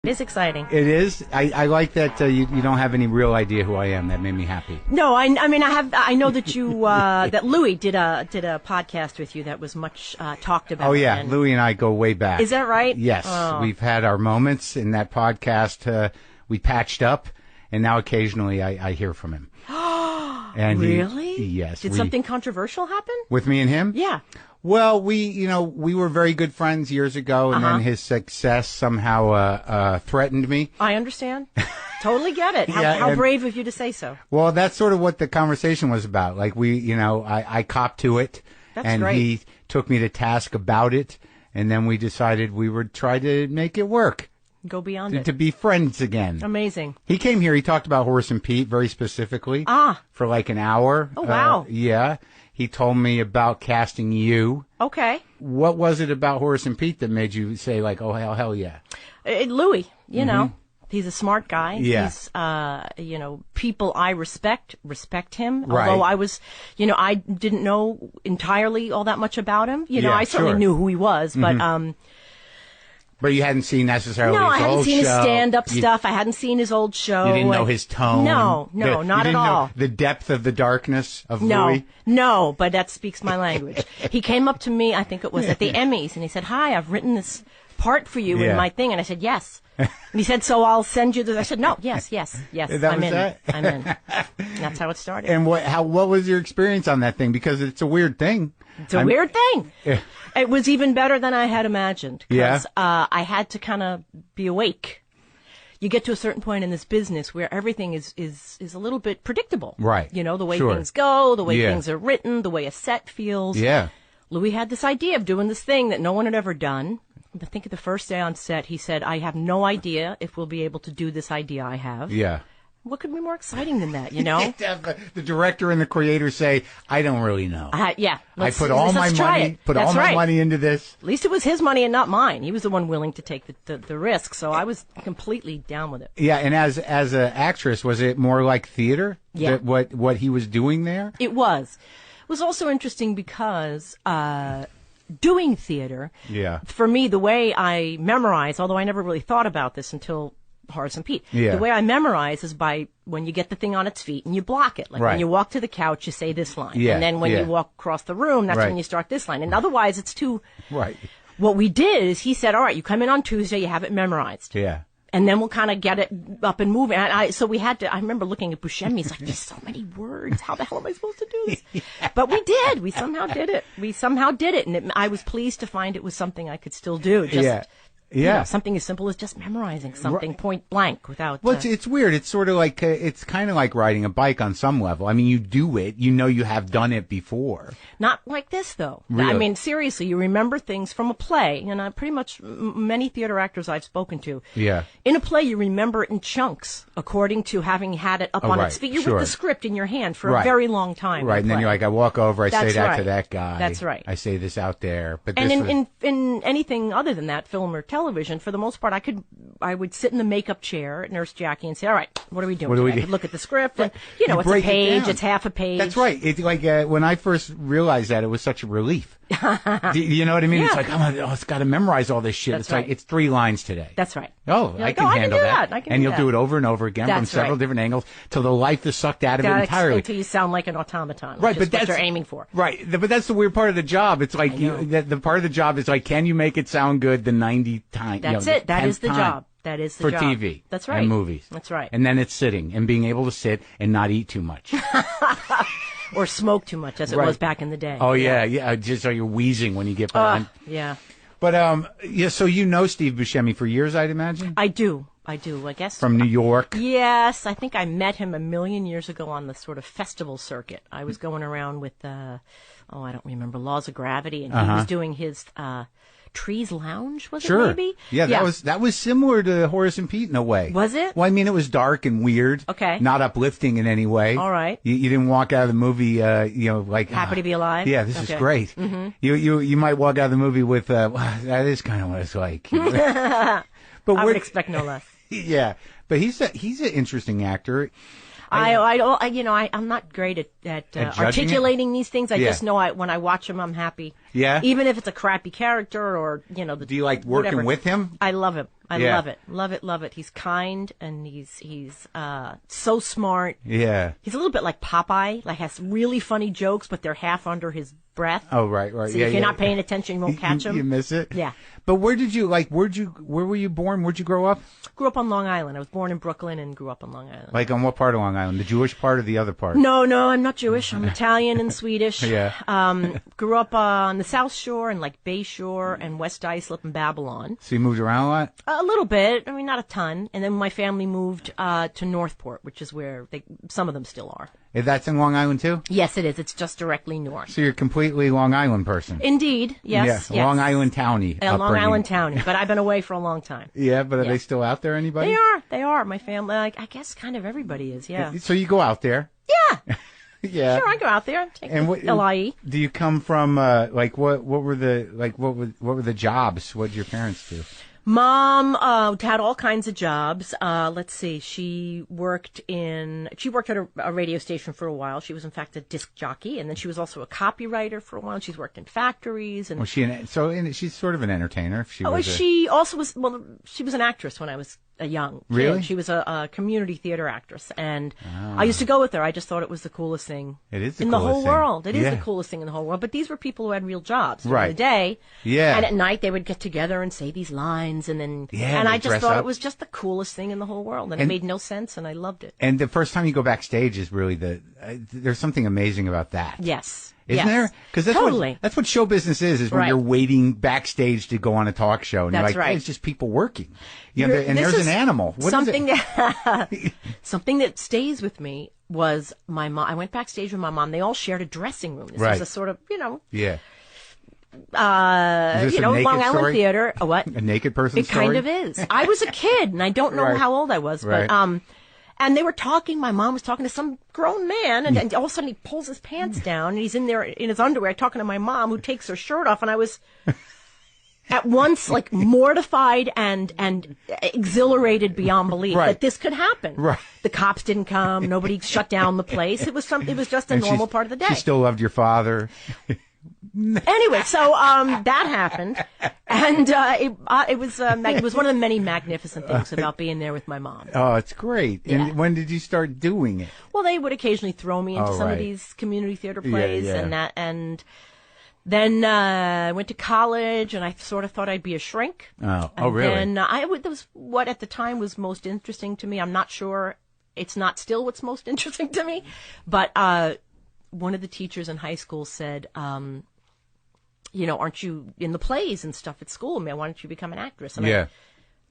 It is exciting. It is. I like that you don't have any real idea who I am. That made me happy. No, I mean I know that you that Louis did a podcast with you that was much talked about. Oh yeah, Louis and I go way back. Is that right? Yes, we've had our moments in that podcast. We patched up, and now occasionally I hear from him. And really? Yes. Did something controversial happen with me and him? Yeah. Well, we were very good friends years ago, and then his success somehow threatened me. I understand. Totally get it. How brave of you to say so. Well, that's sort of what the conversation was about. Like I copped to it, and great. He took me to task about it, and then we decided we would try to make it work. Go beyond it. To be friends again. Amazing. He came here. He talked about Horace and Pete very specifically. For like an hour. Oh, wow. Yeah. He told me about casting you. Okay. What was it about Horace and Pete that made you say, like, oh, hell yeah? Louis, you know, he's a smart guy. Yeah. He's, people I respect him. Right. Although I was, I didn't know entirely all that much about him. I certainly knew who he was, But you hadn't seen necessarily his old show. No, I hadn't seen his stand-up stuff. I hadn't seen his old show. You didn't know his tone. No, not at all. Know the depth of the darkness of Louis. No, but that speaks my language. He came up to me, I think it was at the Emmys, and he said, "Hi, I've written this part for you in my thing," and I said, "Yes." And he said, "So I'll send you this." I said, "No, yes, I'm in. I'm in." And that's how it started. And what was your experience on that thing? Because it's a weird thing. It's a weird thing. Yeah. It was even better than I had imagined. Because I had to kind of be awake. You get to a certain point in this business where everything is a little bit predictable. Right. The way things go, the way things are written, the way a set feels. Yeah. Louis had this idea of doing this thing that no one had ever done. I think the first day on set, he said, "I have no idea if we'll be able to do this idea I have." Yeah. What could be more exciting than that, The director and the creator say, "I don't really know." Yeah. I put all my money into this. At least it was his money and not mine. He was the one willing to take the risk, so I was completely down with it. Yeah, and as an actress, was it more like theater? Yeah. What he was doing there? It was. It was also interesting because doing theater, for me, the way I memorize, although I never really thought about this until Horace and Pete. Yeah. The way I memorize is by when you get the thing on its feet and you block it. Like when you walk to the couch, you say this line. Yeah. And then when you walk across the room, that's when you start this line. And otherwise, it's too... Right. What we did is he said, all right, you come in on Tuesday, you have it memorized. Yeah. And then we'll kind of get it up and moving. And so we had to, I remember looking at Buscemi, he's like, there's so many words. How the hell am I supposed to do this? But we did. We somehow did it. And I was pleased to find it was something I could still do. Something as simple as just memorizing something point blank without... Well, it's weird. It's sort of like, it's kind of like riding a bike on some level. I mean, you do it. You know you have done it before. Not like this, though. Really? I mean, seriously, you remember things from a play. And pretty much many theater actors I've spoken to. Yeah. In a play, you remember it in chunks, according to having had it up on its feet. You're with the script in your hand for a very long time. Right, and then you're like, I walk over, I say that to that guy. That's right. I say this out there. But and in anything other than that, film or television, for the most part, I would sit in the makeup chair at Nurse Jackie and say, all right, what are we doing today? I could look at the script, and, it's a page, it's half a page. That's right. It's like when I first realized that, it was such a relief. You know what I mean? Yeah. It's like, it's got to memorize all this shit. That's it's right. like, it's 3 lines today. That's right. Oh, I can handle that. I can and do you'll that. do it over and over again from several different angles till the life is sucked out of it entirely. Until you sound like an automaton. Right, but that's what you're aiming for. Right, but that's the weird part of the job. It's like the part of the job is like, can you make it sound good the 90 times? That's it. That is the job. That is the job. For TV. That's right. And movies. That's right. And then it's sitting and being able to sit and not eat too much. Or smoke too much, as it was back in, the day. Oh, yeah. Just so you're wheezing when you get behind. Yeah. But, so you know Steve Buscemi for years, I'd imagine? I do, I guess. From New York? Yes. I think I met him a million years ago on the sort of festival circuit. I was going around with, I don't remember, Laws of Gravity, and he was doing his... Trees Lounge, was it maybe? Yeah, that was similar to Horace and Pete in a way. Was it? Well, I mean, it was dark and weird. Okay. Not uplifting in any way. All right. You didn't walk out of the movie, like... Happy to be alive? Yeah, this is great. Mm-hmm. You might walk out of the movie with, that is kind of what it's like. But I would expect no less. Yeah, but he's an interesting actor. I'm not great at articulating these things. I just know when I watch him, I'm happy. Yeah. Even if it's a crappy character or, Do you like working with him? I love him. I love it. Love it. Love it. He's kind and he's so smart. Yeah. He's a little bit like Popeye, like has really funny jokes, but they're half under his breath. Oh, right. So if you're not paying attention, you won't catch him. You miss it? Yeah. But where were you born? Where'd you grow up? Grew up on Long Island. I was born in Brooklyn and grew up on Long Island. Like on what part of Long Island? The Jewish part or the other part? No, I'm not Jewish. I'm Italian and Swedish. Yeah. Grew up on the South Shore and like Bay Shore and West Islip and Babylon. So you moved around a lot? A little bit. I mean, not a ton. And then my family moved to Northport, which is where some of them still are. That's in Long Island too? Yes, it is. It's just directly north. So you're completely Long Island person? Indeed. Yes. Yeah. Long Island townie. Long Island townie. But I've been away for a long time. Yeah, but are they still out there, anybody? They are. My family, I guess kind of everybody is, yeah. So you go out there? Yeah. Yeah. Sure, I go out there. Take LIE. Do you come from, what were the jobs? What did your parents do? Mom had all kinds of jobs. Let's see. She worked at a radio station for a while. She was in fact a disc jockey, and then she was also a copywriter for a while. She's worked in factories and she's sort of an entertainer. She was an actress when I was a young kid. Really? She was a community theater actress, and I used to go with her. I just thought it was the coolest thing in the whole world. It is the coolest thing in the whole world. But these were people who had real jobs during the day. Yeah. And at night they would get together and say these lines, and then and I just thought it was just the coolest thing in the whole world, and it made no sense, and I loved it. And the first time you go backstage is really there's something amazing about that. Yes. Isn't there? Because that's what show business is when you're waiting backstage to go on a talk show. And that's you're like, hey, it's just people working. And there's an animal. What something something that stays with me was my mom. I went backstage with my mom. They all shared a dressing room. This was a sort of, Yeah. Long Island theater. What? A naked person story? It kind of is. I was a kid, and I don't know how old I was, but and they were talking. My mom was talking to some grown man, and all of a sudden he pulls his pants down, and he's in there in his underwear talking to my mom, who takes her shirt off, and I was at once like mortified and exhilarated beyond belief that this could happen. Right. The cops didn't come. Nobody shut down the place. It was just a normal part of the day. She still loved your father. Anyway, so that happened, and it was one of the many magnificent things about being there with my mom. Oh, it's great! Yeah. And when did you start doing it? Well, they would occasionally throw me into some of these community theater plays, and then I went to college, and I sort of thought I'd be a shrink. Oh, really? And that was what at the time was most interesting to me. I'm not sure it's not still what's most interesting to me, but one of the teachers in high school said, aren't you in the plays and stuff at school? I mean, why don't you become an actress? And I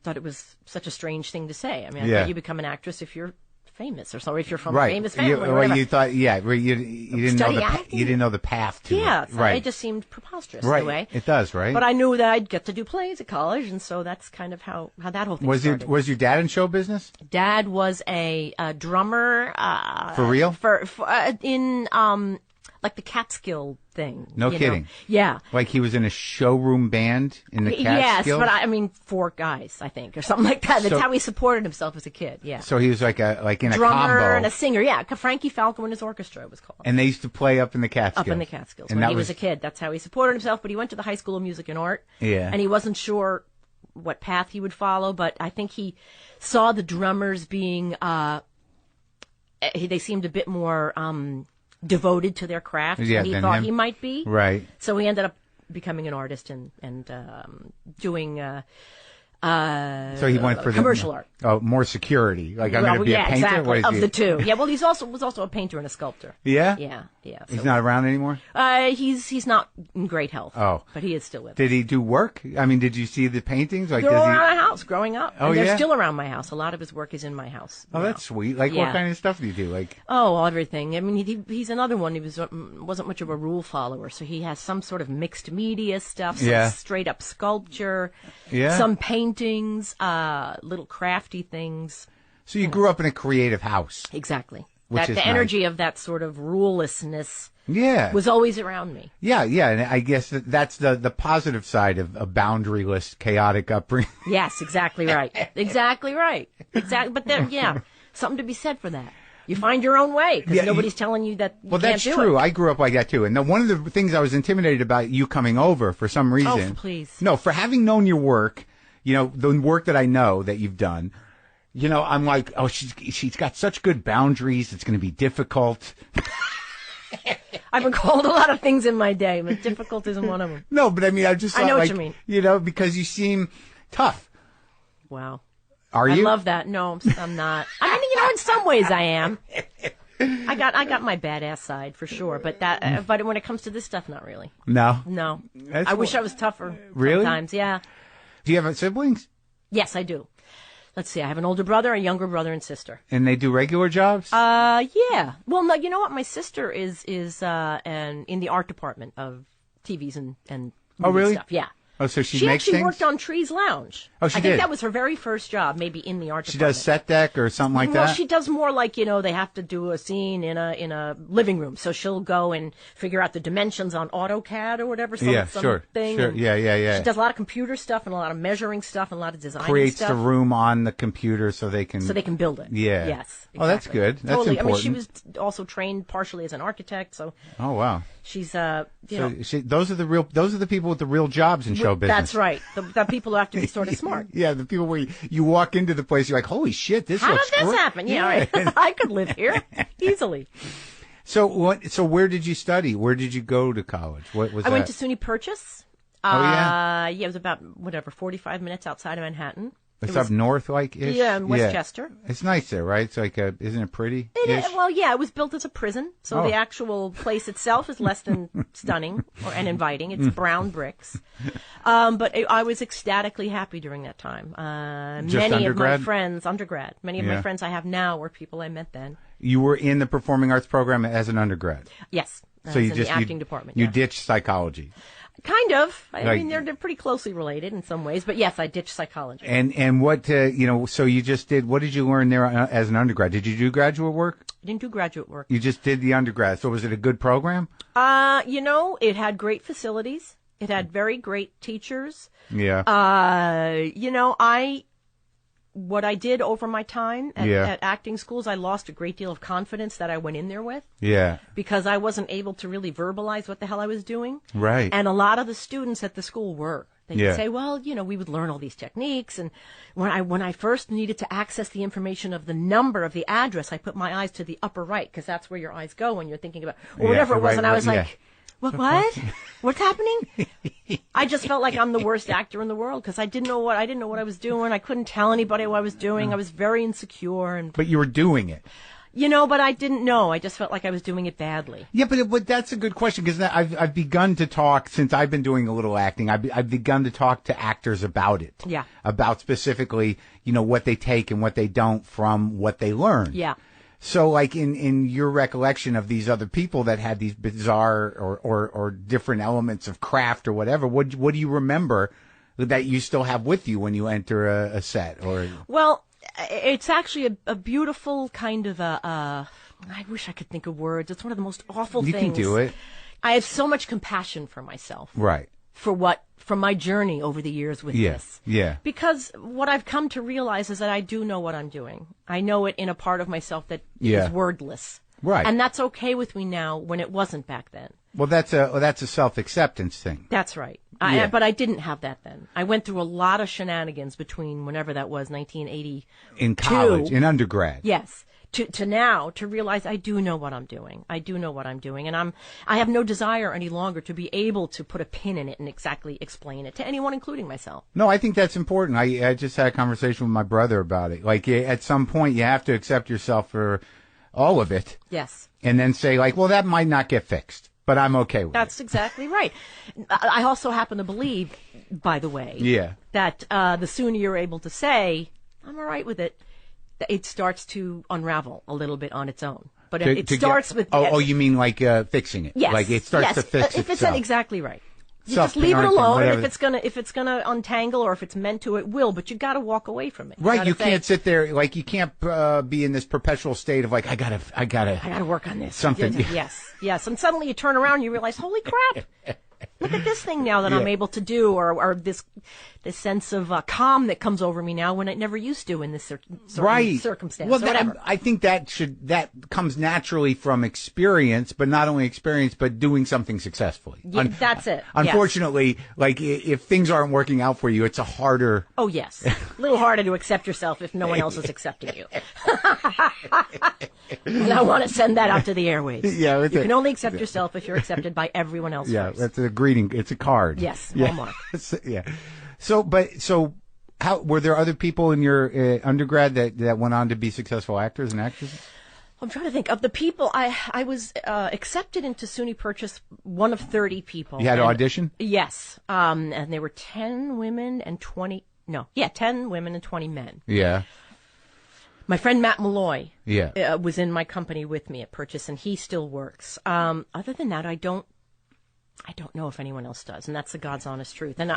thought it was such a strange thing to say. I mean, I thought you become an actress if you're famous or something, if you're from a famous family. You thought, you didn't know the path to it. Yeah, so it just seemed preposterous in a way. It does, right? But I knew that I'd get to do plays at college, and so that's kind of how that whole thing started. Was your dad in show business? Dad was a drummer. For real? For in like the Catskill thing. No kidding. Yeah. Like he was in a showroom band in the Catskills? Yes, but I mean 4 guys, I think, or something like that. That's how he supported himself as a kid, yeah. So he was like in a drummer combo. And a singer, yeah. Frankie Falco and his orchestra was called. And they used to play up in the Catskills? Up in the Catskills. When he was a kid, that's how he supported himself. But he went to the High School of Music and Art. Yeah. And he wasn't sure what path he would follow, but I think he saw the drummers being, they seemed a bit more devoted to their craft than he thought he might be. Right. So he ended up becoming an artist and doing so he went for commercial art. Oh, more security. Like I'm going to be a painter. Exactly. Of the two. Yeah. Well, was also a painter and a sculptor. Yeah. Yeah. Yeah. So he's not around anymore. He's not in great health. Oh, but he is still with us. Did he do work? I mean, did you see the paintings? Like, they're all around the house growing up. Oh, and they're still around my house. A lot of his work is in my house. Oh, that's sweet. Like, what kind of stuff do you do? Like, everything. I mean, he's another one. He wasn't much of a rule follower, so he has some sort of mixed media stuff, some straight up sculpture, some paintings, little crafty things. So you grew up in a creative house. Exactly. The energy of that sort of rulelessness was always around me. Yeah, and I guess that's the positive side of a boundaryless, chaotic upbringing. Yes, exactly right. Exactly right. Exactly. But something to be said for that. You find your own way because nobody's telling you that you well, can't that's do true. it. I grew up like that, too. And one of the things I was intimidated about you coming over for some reason. Oh, please. No, for having known your work, the work that I know that you've done, I'm like, oh, she's got such good boundaries. It's going to be difficult. I've been called a lot of things in my day, but difficult isn't one of them. No, but I mean, I know what you mean. Because you seem tough. Wow. Are you? I love that. No, I'm not. I mean, in some ways I am. I got my badass side for sure, but when it comes to this stuff, not really. No. No. I wish I was tougher. Really? Sometimes, yeah. Do you have siblings? Yes, I do. Let's see. I have an older brother, a younger brother, and sister. And they do regular jobs? Yeah. Well, no, you know what? My sister is in the art department of TVs and movie stuff. Yeah. Oh, so she actually makes things? worked on Trees Lounge. Oh, she I did? think that was her very first job, maybe in the art department. She does set deck or something like that? Well, she does more like, they have to do a scene in a living room. So she'll go and figure out the dimensions on AutoCAD or whatever. Sure. Yeah. She does a lot of computer stuff and a lot of measuring stuff and a lot of design Creates stuff. the room on the computer so they can build it. Yeah. Yes. Exactly. Oh, that's good. That's totally. important. I mean, she was also trained partially as an architect, so. Oh, wow. She's, those are the people with the real jobs in show business. That's right. The people who have to be sort of smart. Yeah, the people where you walk into the place, you're like, holy shit, this How looks did this great. happen? Yeah, right. I could live here easily. So where did you study? Where did you go to college? What was I went to SUNY Purchase. Oh, yeah? Yeah, it was about, 45 minutes outside of Manhattan. It's up north, like-ish? Yeah, in Westchester. It's nice there, right? It's like isn't it pretty? Well, yeah, it was built as a prison, so the actual place itself is less than stunning and inviting. It's brown bricks. But I was ecstatically happy during that time. Many of my friends, undergrad, many of my friends I have now were people I met then. You were in the performing arts program as an undergrad? Yes. So you in the acting department. You ditched psychology. Kind of. I mean, they're pretty closely related in some ways, but yes, I ditched psychology. And what so you just did? What did you learn there as an undergrad? Did you do graduate work? I didn't do graduate work. You just did the undergrad. So was it a good program? It had great facilities. It had very great teachers. Yeah. What I did over my time at acting schools, I lost a great deal of confidence that I went in there with. Yeah. Because I wasn't able to really verbalize what the hell I was doing. Right. And a lot of the students at the school were. They would say, well, we would learn all these techniques. And when I first needed to access the information of the number of the address, I put my eyes to the upper right because that's where your eyes go when you're thinking about, or whatever it was. And I was like, what? What's happening? I just felt like I'm the worst actor in the world because I didn't know what I was doing. I couldn't tell anybody what I was doing. I was very insecure. But you were doing it. But I didn't know. I just felt like I was doing it badly. Yeah, but that's a good question because I've begun to talk since I've been doing a little acting. I've begun to talk to actors about it. Yeah. About specifically, what they take and what they don't from what they learn. Yeah. So, like in your recollection of these other people that had these bizarre or different elements of craft or whatever, what do you remember that you still have with you when you enter a set? Or well, it's actually a beautiful kind of I wish I could think of words. It's one of the most awful things. You can do it. I have so much compassion for myself. Right. For my journey over the years with this. Yeah. Because what I've come to realize is that I do know what I'm doing. I know it in a part of myself that is wordless. Right. And that's okay with me now when it wasn't back then. Well, that's a self-acceptance thing. That's right. But I didn't have that then. I went through a lot of shenanigans between whenever that was, 1980. In college, in undergrad. Yes. To now, to realize I do know what I'm doing. I do know what I'm doing. And I have no desire any longer to be able to put a pin in it and exactly explain it to anyone, including myself. No, I think that's important. I just had a conversation with my brother about it. Like, at some point, you have to accept yourself for all of it. Yes. And then say, like, well, that might not get fixed, but I'm okay with That's exactly right. I also happen to believe, by the way, that the sooner you're able to say, I'm all right with it starts to unravel a little bit on its own. But it starts with... Oh, you mean like fixing it? Yes. Like it starts to fix if itself. It's exactly right. You just leave it alone. If it's gonna untangle or if it's meant to, it will. But you got to walk away from it. Right. You can't sit there like you can't be in this perpetual state of like I gotta work on this. Something. Yes. And suddenly you turn around and you realize, holy crap. look at this thing now that I'm able to do, or this sense of calm that comes over me now when it never used to in this certain circumstance. Well, whatever. I think that comes naturally from experience, but not only experience, but doing something successfully. That's it. Unfortunately, like if things aren't working out for you, it's a harder. Oh yes, a little harder to accept yourself if no one else is accepting you. And I want to send that out to the airwaves. Yeah, you can only accept yourself if you're accepted by everyone else. Yeah, first. that's a greeting. It's a card. Yes, yeah. Hallmark. Yeah. So how were there other people in your undergrad that went on to be successful actors and actresses? I'm trying to think of the people. I was accepted into SUNY Purchase, one of 30 people. You had to audition? Yes. And there were 10 women and 20 men. Yeah. My friend Matt Malloy was in my company with me at Purchase, and he still works. Other than that, I don't know if anyone else does, and that's the God's honest truth. And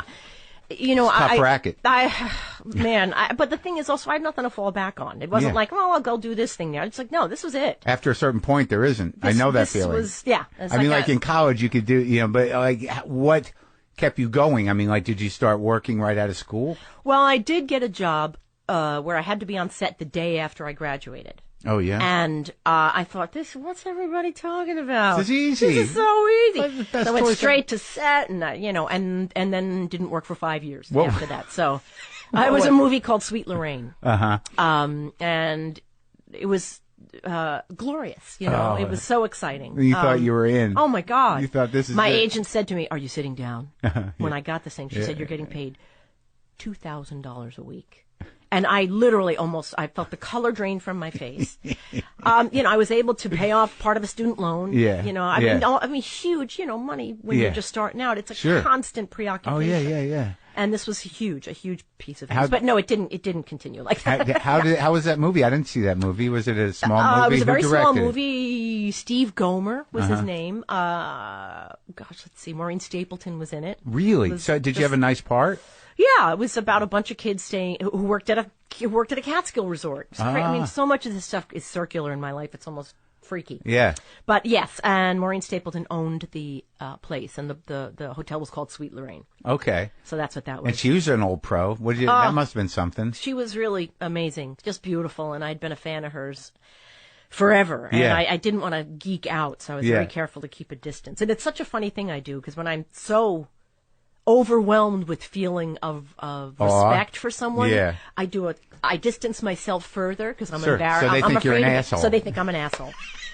tough racket. But the thing is also I had nothing to fall back on. It wasn't like, I'll go do this thing now. It's like, no, this was it. After a certain point, there isn't. I know that feeling. In college you could do, but like what kept you going? I mean, like, did you start working right out of school? Well, I did get a job where I had to be on set the day after I graduated. Oh, yeah? And I thought, what's everybody talking about? This is easy. This is so easy. So I went straight to set, and and then didn't work for 5 years after that. So it was a movie called Sweet Lorraine. Uh-huh. And it was glorious, It was so exciting. You thought you were in. Oh, my God. You thought this is My it. agent said to me, are you sitting down? When I got this thing, she said, you're getting paid $2,000 a week. And I literally I felt the color drain from my face. I was able to pay off part of a student loan. Yeah. I mean, huge, money when you're just starting out. It's a constant preoccupation. Oh, yeah. And this was a huge piece of news. But no, it didn't continue like that. How was that movie? I didn't see that movie. Was it a small movie? It was a very small directed? movie. Steve Gomer was his name. Let's see. Maureen Stapleton was in it. Really? So did you have a nice part? Yeah, it was about a bunch of kids who worked at a Catskill resort. I mean, so much of this stuff is circular in my life; it's almost freaky. Yeah. But yes, and Maureen Stapleton owned the place, and the hotel was called Sweet Lorraine. Okay. So that's what that was. And she was an old pro. That must have been something. She was really amazing, just beautiful, and I'd been a fan of hers forever. And I didn't want to geek out, so I was very careful to keep a distance. And it's such a funny thing I do, because when I'm so overwhelmed with feeling of respect for someone, I distance myself further because I'm embarrassed. So they think you're an afraid asshole. So they think I'm an asshole.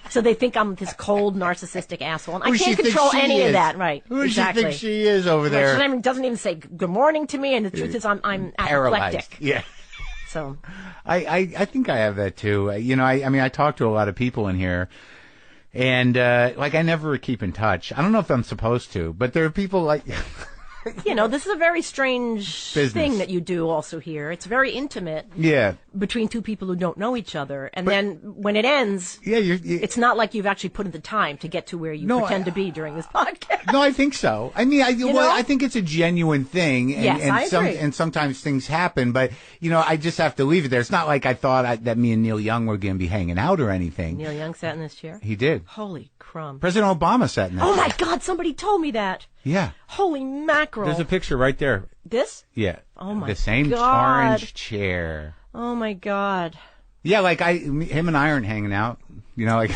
So they think I'm this cold, narcissistic asshole. And I Who can't she control thinks she any is? of that, right? Who exactly. does she think she is over there? She doesn't even say good morning to me, and the truth is I'm paralyzed. apoplectic. Yeah. So I think I have that too. I talk to a lot of people in here, and I never keep in touch. I don't know if I'm supposed to, but there are people like. This is a very strange business thing that you do also here. It's very intimate. Yeah. Between two people who don't know each other. And then when it ends, it's not like you've actually put in the time to get to where you pretend to be during this podcast. No, I think so. I mean, I think it's a genuine thing. And, yes, I agree. And sometimes things happen, but, I just have to leave it there. It's not like I thought that me and Neil Young were going to be hanging out or anything. Neil Young sat in this chair? He did. Holy crumb. President Obama sat in that chair. My God, somebody told me that. Yeah. Holy mackerel. There's a picture right there. This? Yeah. Oh, my God. The same orange chair. Oh, my God. Yeah, him and I aren't hanging out. I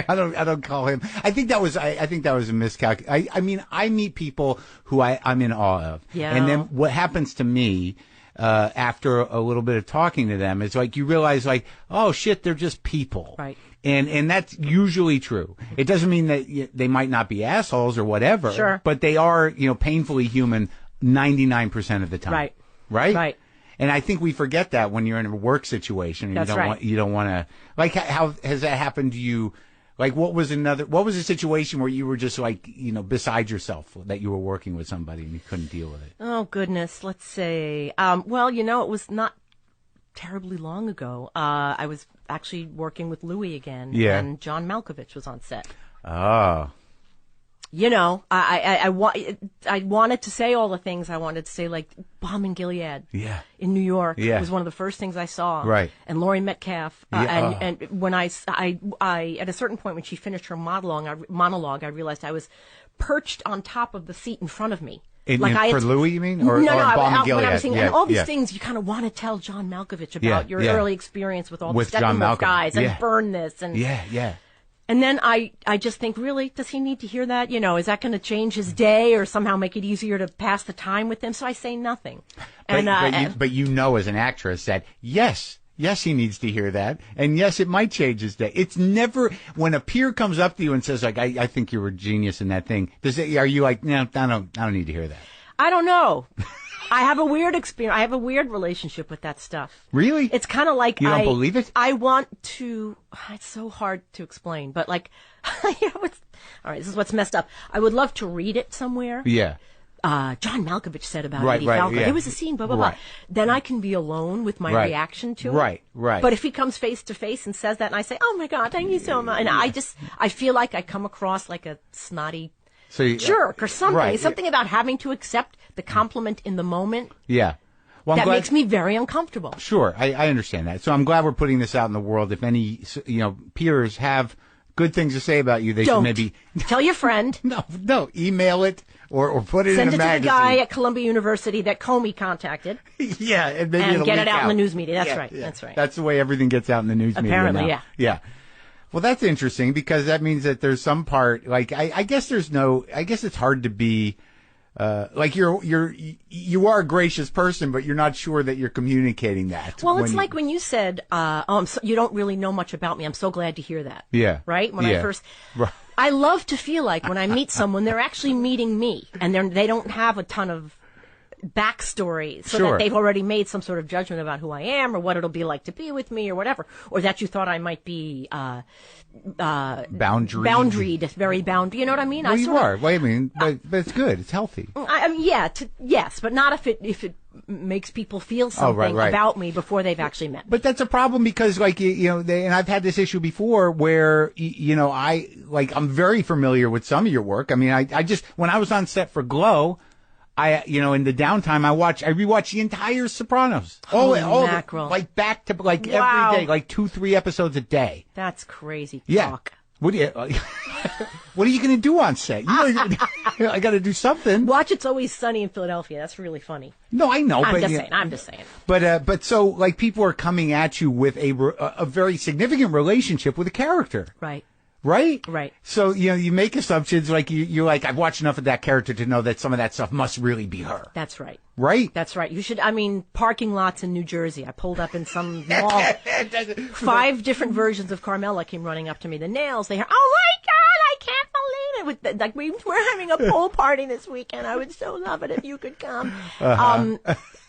don't call him. I think that was a miscalculation. I mean, I meet people who I'm in awe of. Yeah. And then what happens to me, after a little bit of talking to them is you realize oh shit, they're just people. Right. And that's usually true. It doesn't mean that they might not be assholes or whatever. Sure. But they are, painfully human 99% of the time. Right. Right? Right. And I think we forget that when you're in a work situation. And That's right. You don't want to, how has that happened to you? What was a situation where you were just beside yourself that you were working with somebody and you couldn't deal with it? Oh, goodness. Let's say, it was not terribly long ago. I was actually working with Louis again. Yeah. And John Malkovich was on set. Oh. I wanted to say all the things I wanted to say, like Bomb in Gilead. Yeah. In New York. Yeah. It was one of the first things I saw. Right. And Laurie Metcalf. Yeah. And when I, at a certain point when she finished her monologue, I realized I was perched on top of the seat in front of me. For Louis, you mean? Or Bomb in Gilead? When I was saying, and all these things you kind of want to tell John Malkovich about your early experience with all the Steppenwolf guys and burn this. And And then I just think, really, does he need to hear that? Is that going to change his day or somehow make it easier to pass the time with him? So I say nothing. But as an actress that, yes, he needs to hear that. And yes, it might change his day. It's never, when a peer comes up to you and says, like, I think you were a genius in that thing, are you like, no, I don't need to hear that? I don't know. I have a weird experience. I have a weird relationship with that stuff. Really? It's kind of like you don't believe it? I want to. It's so hard to explain, but like, all right, this is what's messed up. I would love to read it somewhere. Yeah. John Malkovich said about Edie Falco. Yeah. There was a scene, blah blah blah. Then I can be alone with my reaction to it. Right. But if he comes face to face and says that, and I say, "Oh my God, thank you so much," and I feel like I come across like a snotty jerk or something. Right. Something about having to accept the compliment in the moment. Yeah. Well, that makes me very uncomfortable. Sure. I understand that. So I'm glad we're putting this out in the world. If any, peers have good things to say about you, they should maybe tell your friend. No, email it or put it in a magazine. Send it to the guy at Columbia University that Comey contacted. Yeah. And get it out in the news media. That's right. Yeah. That's right. That's the way everything gets out in the news media now. Apparently, yeah. Well, that's interesting because that means that there's some part, like, I guess it's hard to be, like you are a gracious person, but you're not sure that you're communicating that. Well, it's like when you said, you don't really know much about me. I'm so glad to hear that. Yeah. Right? I love to feel like when I meet someone, they're actually meeting me and they don't have a ton of backstory so that they've already made some sort of judgment about who I am or what it'll be like to be with me or whatever, or that you thought I might be boundaried, very bound. You know what I mean? Well, you are. Wait a minute, but it's good. It's healthy. Yes, but not if it makes people feel something about me before they've actually met me. But that's a problem because, like, and I've had this issue before where, I'm very familiar with some of your work. I mean, I just, when I was on set for Glow, in the downtime, I rewatched the entire Sopranos. All like back to, like, every day, like 2-3 episodes a day. That's crazy talk. Yeah. What are you going to do on set? I got to do something. Watch It's Always Sunny in Philadelphia. That's really funny. No, I know. I'm just saying. But so, like, people are coming at you with a very significant relationship with a character. Right. Right? So, you make assumptions, like, you're like, I've watched enough of that character to know that some of that stuff must really be her. That's right. Right? That's right. You should, parking lots in New Jersey. I pulled up in some mall. 5 different versions of Carmela came running up to me. The nails, oh my God, I can't believe it. Like, we're having a pool party this weekend. I would so love it if you could come.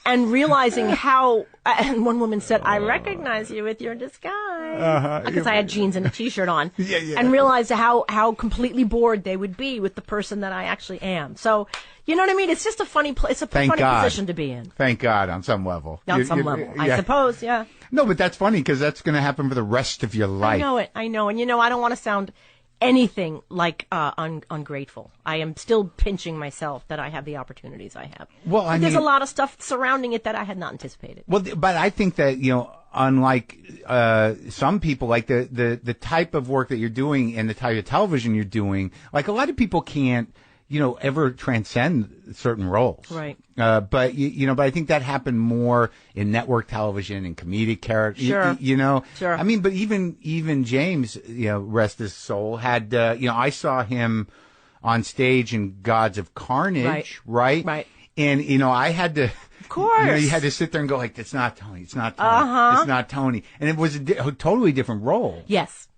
And realizing how, and one woman said, I recognize you with your disguise. Because I had jeans and a t-shirt on. And realized how completely bored they would be with the person that I actually am. So, you know what I mean? It's just a funny place. It's a funny position to be in. Thank God, on some level. On some level, I suppose, yeah. No, but that's funny because that's going to happen for the rest of your life. I know. And, I don't want to sound anything like ungrateful. I am still pinching myself that I have the opportunities I have. Well, there's a lot of stuff surrounding it that I had not anticipated. Well, but I think that, unlike some people, like the type of work that you're doing and the type of television you're doing, like a lot of people can't, ever transcend certain roles. Right. But I think that happened more in network television and comedic characters. Sure. Sure. I mean, but even James, rest his soul, had, I saw him on stage in Gods of Carnage, right? Right. And, I had to, of course, you had to sit there and go like, it's not Tony, it's not Tony, it's not Tony. And it was a totally different role. Yes.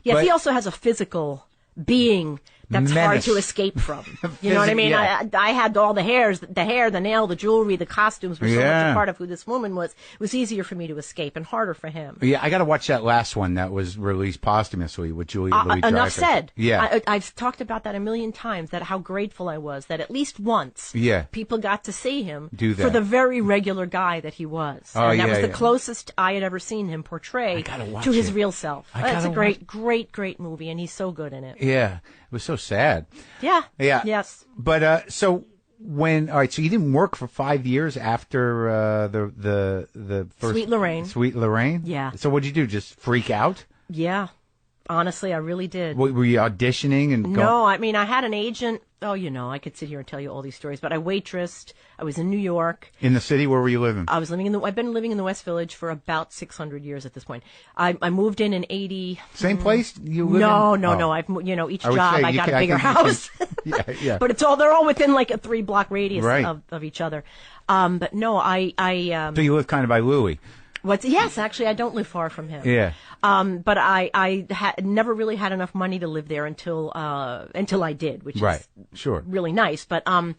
Yes, he also has a physical being that's hard to escape from. You know what I mean? Yeah. I had all the hair, the nail, the jewelry, the costumes were so much a part of who this woman was. It was easier for me to escape and harder for him. Yeah, I got to watch that last one that was released posthumously with Julia Louis-Dreyfus. Enough said. Yeah. I've talked about that a million times, that how grateful I was that at least once people got to see him for the very regular guy that he was. And that was the closest I had ever seen him portray to his real self. It's a great movie, and he's so good in it. Yeah. was so sad. Yeah. Yeah. Yes. But so all right, so you didn't work for 5 years after the first Sweet Lorraine. Sweet Lorraine? Yeah. So what'd you do? Just freak out? Yeah. Honestly, I really did. Were you auditioning and No, I mean, I had an agent. Oh, I could sit here and tell you all these stories, but I waitressed. I was in New York. in the city? Where were you living? I've been living in the West Village for about 600 years at this point. I moved in 80. Same place you live No, in? no, Oh. no. Each I would job say I got a I bigger think you house. can- yeah. But they're all within like a 3-block radius Right. of each other. But no, So you live kind of by Louis. Yes, actually, I don't live far from him. Yeah. But I never really had enough money to live there until I did, which Right. is Sure. really nice. But I'm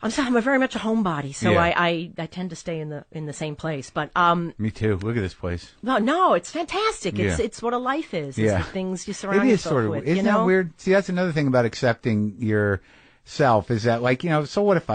very much a homebody, so Yeah. I tend to stay in the same place. But Me too. Look at this place. no, it's fantastic. It's what a life is. It's Yeah. the things you surround It is yourself sort of with. Isn't that weird? See, that's another thing about accepting yourself is that, like, so what if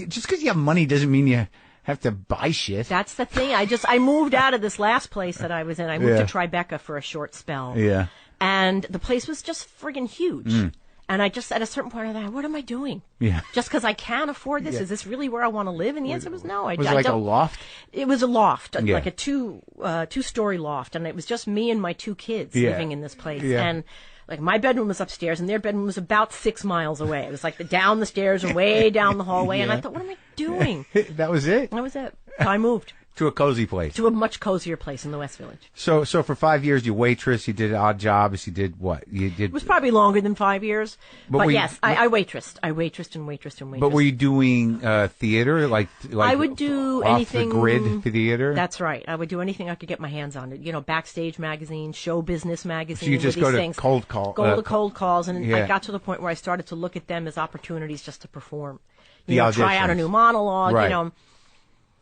just because you have money doesn't mean you have to buy shit. That's the thing. I moved out of this last place that I was in. I moved Yeah. to Tribeca for a short spell. Yeah. And the place was just friggin' huge. And I just, at a certain point, I thought, what am I doing? Yeah. Just because I can't afford this? Yeah. Is this really where I want to live? And the answer was no. Was it like a loft? It was a loft, Yeah. like a two-story loft. And it was just me and my 2 kids Yeah. living in this place. Yeah. And like my bedroom was upstairs and their bedroom was about 6 miles away. It was like down the stairs and way down the hallway. And I Yeah. thought, what am I doing? That was it? That was it. So I moved To a cozy place. to a much cozier place in the West Village. So for 5 years, you waitress, you did odd jobs, you did what? You did. It was probably longer than 5 years. But But, were you- yes, I waitressed. I waitressed and waitressed and waitressed. But were you doing theater, like I would do off anything. the grid theater? That's right. I would do anything I could get my hands on. Backstage magazine, show business magazine. So you just these go to things. cold call. Go to cold calls, and yeah. I got to the point where I started to look at them as opportunities just to perform. The Try out a auditions. new monologue. Right.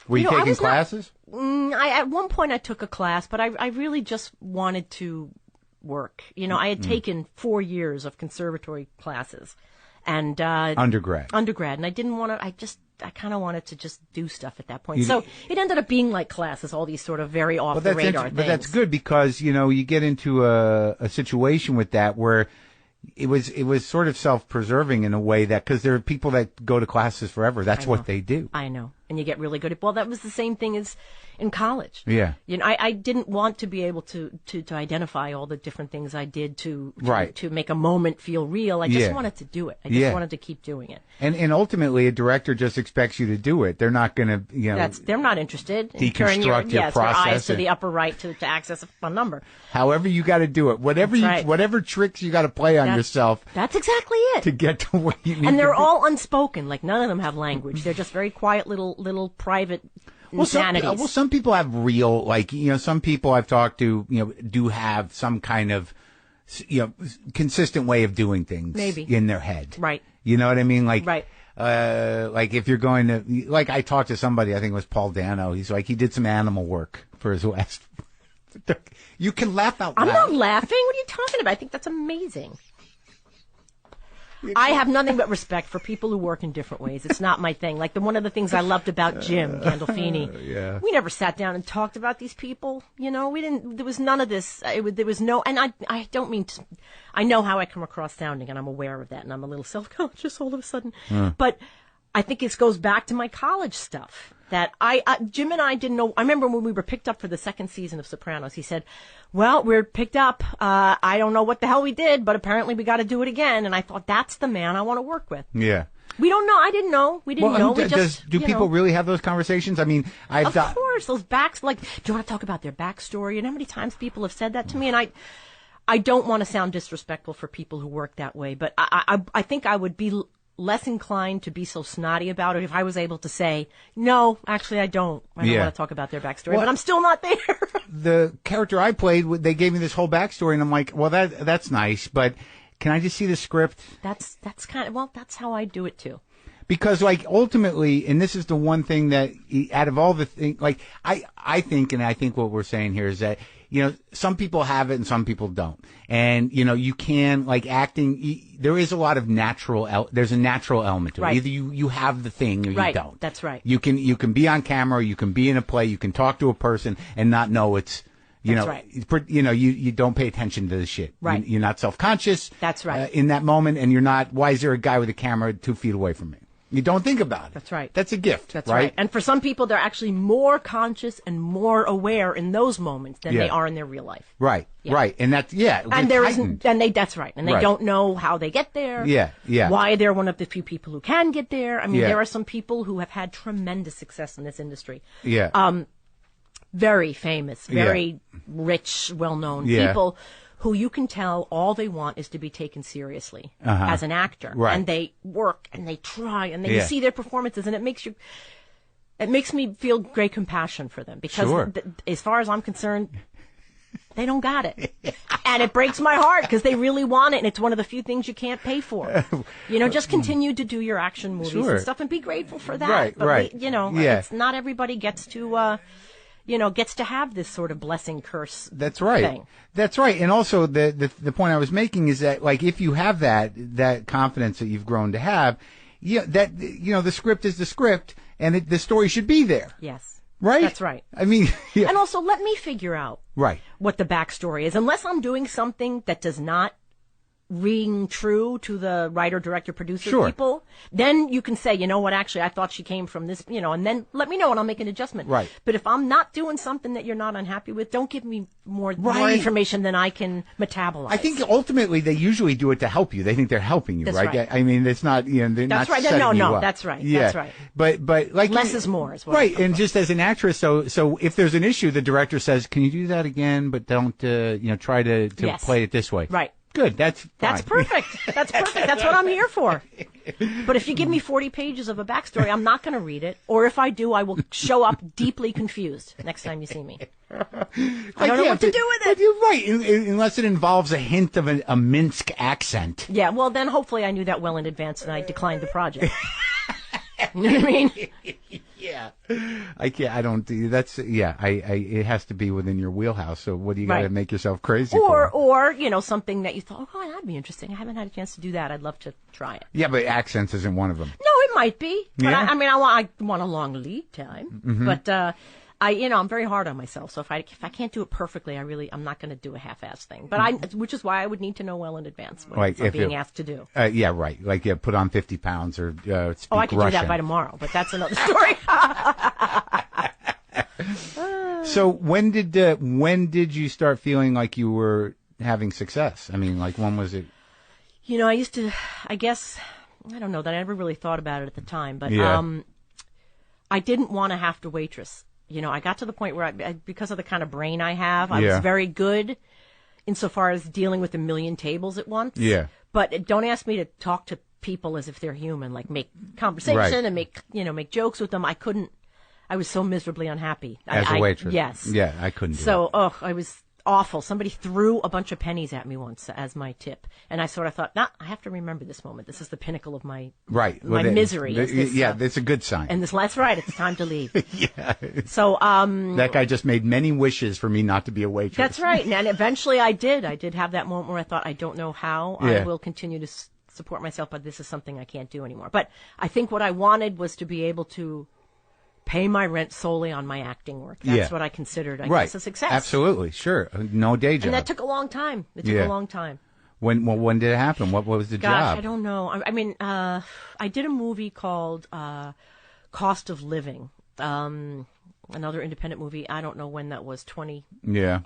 Were you I taking was not- classes? At one point I took a class, but I really just wanted to work. I had taken 4 years of conservatory classes and Undergrad, and I didn't want to. I kind of wanted to just do stuff at that point. So it ended up being like classes, all these sort of very off the radar things. But that's good because you get into a situation with that where it was sort of self-preserving in a way that because there are people that go to classes forever. That's what they do. I know. And you get really good at, well, that was the same thing as in college. Yeah. I didn't want to be able to identify all the different things I did to make a moment feel real. I just wanted to do it. I just wanted to keep doing it. And ultimately, a director just expects you to do it. They're not going to, They're not interested in deconstruct your process. their eyes to the upper right to access a number. However you got to do it. Whatever tricks you got to play on yourself. That's exactly it. To get to where you need and they're to be. all unspoken. Like none of them have language. They're just very quiet little private insanities. Some people have real, some people I've talked to, do have some kind of, consistent way of doing things Maybe. in their head. Right. You know what I mean? Like, right. Like if you're going to, like I talked to somebody, I think it was Paul Dano. He's like, he did some animal work for his last. You can laugh out loud. I'm not laughing. What are you talking about? I think that's amazing. I have nothing but respect for people who work in different ways. It's not my thing. Like one of the things I loved about Jim Gandolfini, we never sat down and talked about these people. We didn't. There was none of this. There was no. And I don't mean to. I know how I come across sounding, and I'm aware of that, and I'm a little self-conscious all of a sudden. But I think it goes back to my college stuff. That Jim and I didn't know. I remember when we were picked up for the second season of Sopranos, he said, well, we're picked up. I don't know what the hell we did, but apparently we got to do it again. And I thought, that's the man I want to work with. Yeah. We don't know. I didn't know. We didn't know. Do people really have those conversations? I mean, of course, those backs, like, do you want to talk about their backstory? And how many times people have said that to me? And I don't want to sound disrespectful for people who work that way, but I think I would be less inclined to be so snotty about it if I was able to say, no, actually I don't want to talk about their backstory, but I'm still not there. The character I played, they gave me this whole backstory, and I'm like, well, that's nice, but can I just see the script? That's kind of, that's how I do it too. Because, like, ultimately, and this is the one thing that, out of all the things, like, I think, and I think what we're saying here is that, some people have it and some people don't. And, you can, like, acting, there is a lot of there's a natural element to it. Right. Either you have the thing or you don't. That's right. You can be on camera, you can be in a play, you can talk to a person and not know it's That's right. You don't pay attention to this shit. Right. You're not self-conscious. That's right. In that moment, and you're not, why is there a guy with a camera 2 feet away from me? You don't think about it. That's right. That's a gift. That's right. And for some people, they're actually more conscious and more aware in those moments than they are in their real life. Right. Yeah. Right. And that's, and there isn't, that's right. And they don't know how they get there. Yeah. Yeah. Why they're one of the few people who can get there. I mean, Yeah. there are some people who have had tremendous success in this industry. Yeah. Very famous, very rich, well-known people who you can tell all they want is to be taken seriously as an actor. Right. And they work and they try and then you see their performances and it makes me feel great compassion for them because as far as I'm concerned, they don't got it. And it breaks my heart because they really want it and it's one of the few things you can't pay for. Just continue to do your action movies and stuff and be grateful for that. Right, but it's not everybody gets to gets to have this sort of blessing curse. That's right. Thing. That's right. And also the point I was making is that like if you have that confidence that you've grown to have, the script is the script and the story should be there. Yes. Right? That's right. I mean, and also let me figure out what the backstory is. Unless I'm doing something that does not ring true to the writer, director, producer people, then you can say, you know what, actually, I thought she came from this, and then let me know and I'll make an adjustment. Right. But if I'm not doing something that you're not unhappy with, don't give me more information than I can metabolize. I think ultimately they usually do it to help you. They think they're helping you, right? I mean, it's not, they're that's not right. setting you up. That's right. Yeah. That's right. But like less is more as well. Right. And just as an actress, so if there's an issue, the director says, can you do that again? But don't, try to play it this way. Right. Good. That's perfect. That's perfect. That's what I'm here for. But if you give me 40 pages of a backstory, I'm not going to read it. Or if I do, I will show up deeply confused next time you see me. I don't know what to do with it. You're right, unless it involves a hint of a Minsk accent. Yeah, well, then hopefully I knew that well in advance and I declined the project. You know what I mean? Yeah. I can't, I don't do, that's, it has to be within your wheelhouse. So what do you got to make yourself crazy for? Or, something that you thought, oh, that'd be interesting. I haven't had a chance to do that. I'd love to try it. Yeah, but accents isn't one of them. No, it might be. But I want a long lead time. Mm-hmm. But, I'm very hard on myself. So if I can't do it perfectly, I'm not going to do a half-assed thing. But which is why I would need to know well in advance what I'm being asked to do. Yeah, right. Like put on 50 pounds or speak Russian. I could do that by tomorrow, but that's another story. So when did you start feeling like you were having success? I mean, like when was it? I guess, I don't know that I never really thought about it at the time, but I didn't want to have to waitress. I got to the point where because of the kind of brain I have, I was very good insofar as dealing with a million tables at once. Yeah. But don't ask me to talk to people as if they're human, like make conversation and make jokes with them. I couldn't. I was so miserably unhappy. As a waitress. Yes. Yeah, I couldn't do it. I was awful. Somebody threw a bunch of pennies at me once as my tip. And I sort of thought, I have to remember this moment. This is the pinnacle of my misery. That's a good sign. And that's right. It's time to leave. Yeah. So, that guy just made many wishes for me not to be a waitress. That's right. And eventually I did. I did have that moment where I thought, I don't know how I will continue to support myself, but this is something I can't do anymore. But I think what I wanted was to be able to pay my rent solely on my acting work. That's what I considered, I guess, a success. Absolutely, sure. No day job. And that took a long time. It took a long time. When did it happen? What was the job? I don't know. I mean, I did a movie called Cost of Living. Another independent movie. I don't know when that was, 20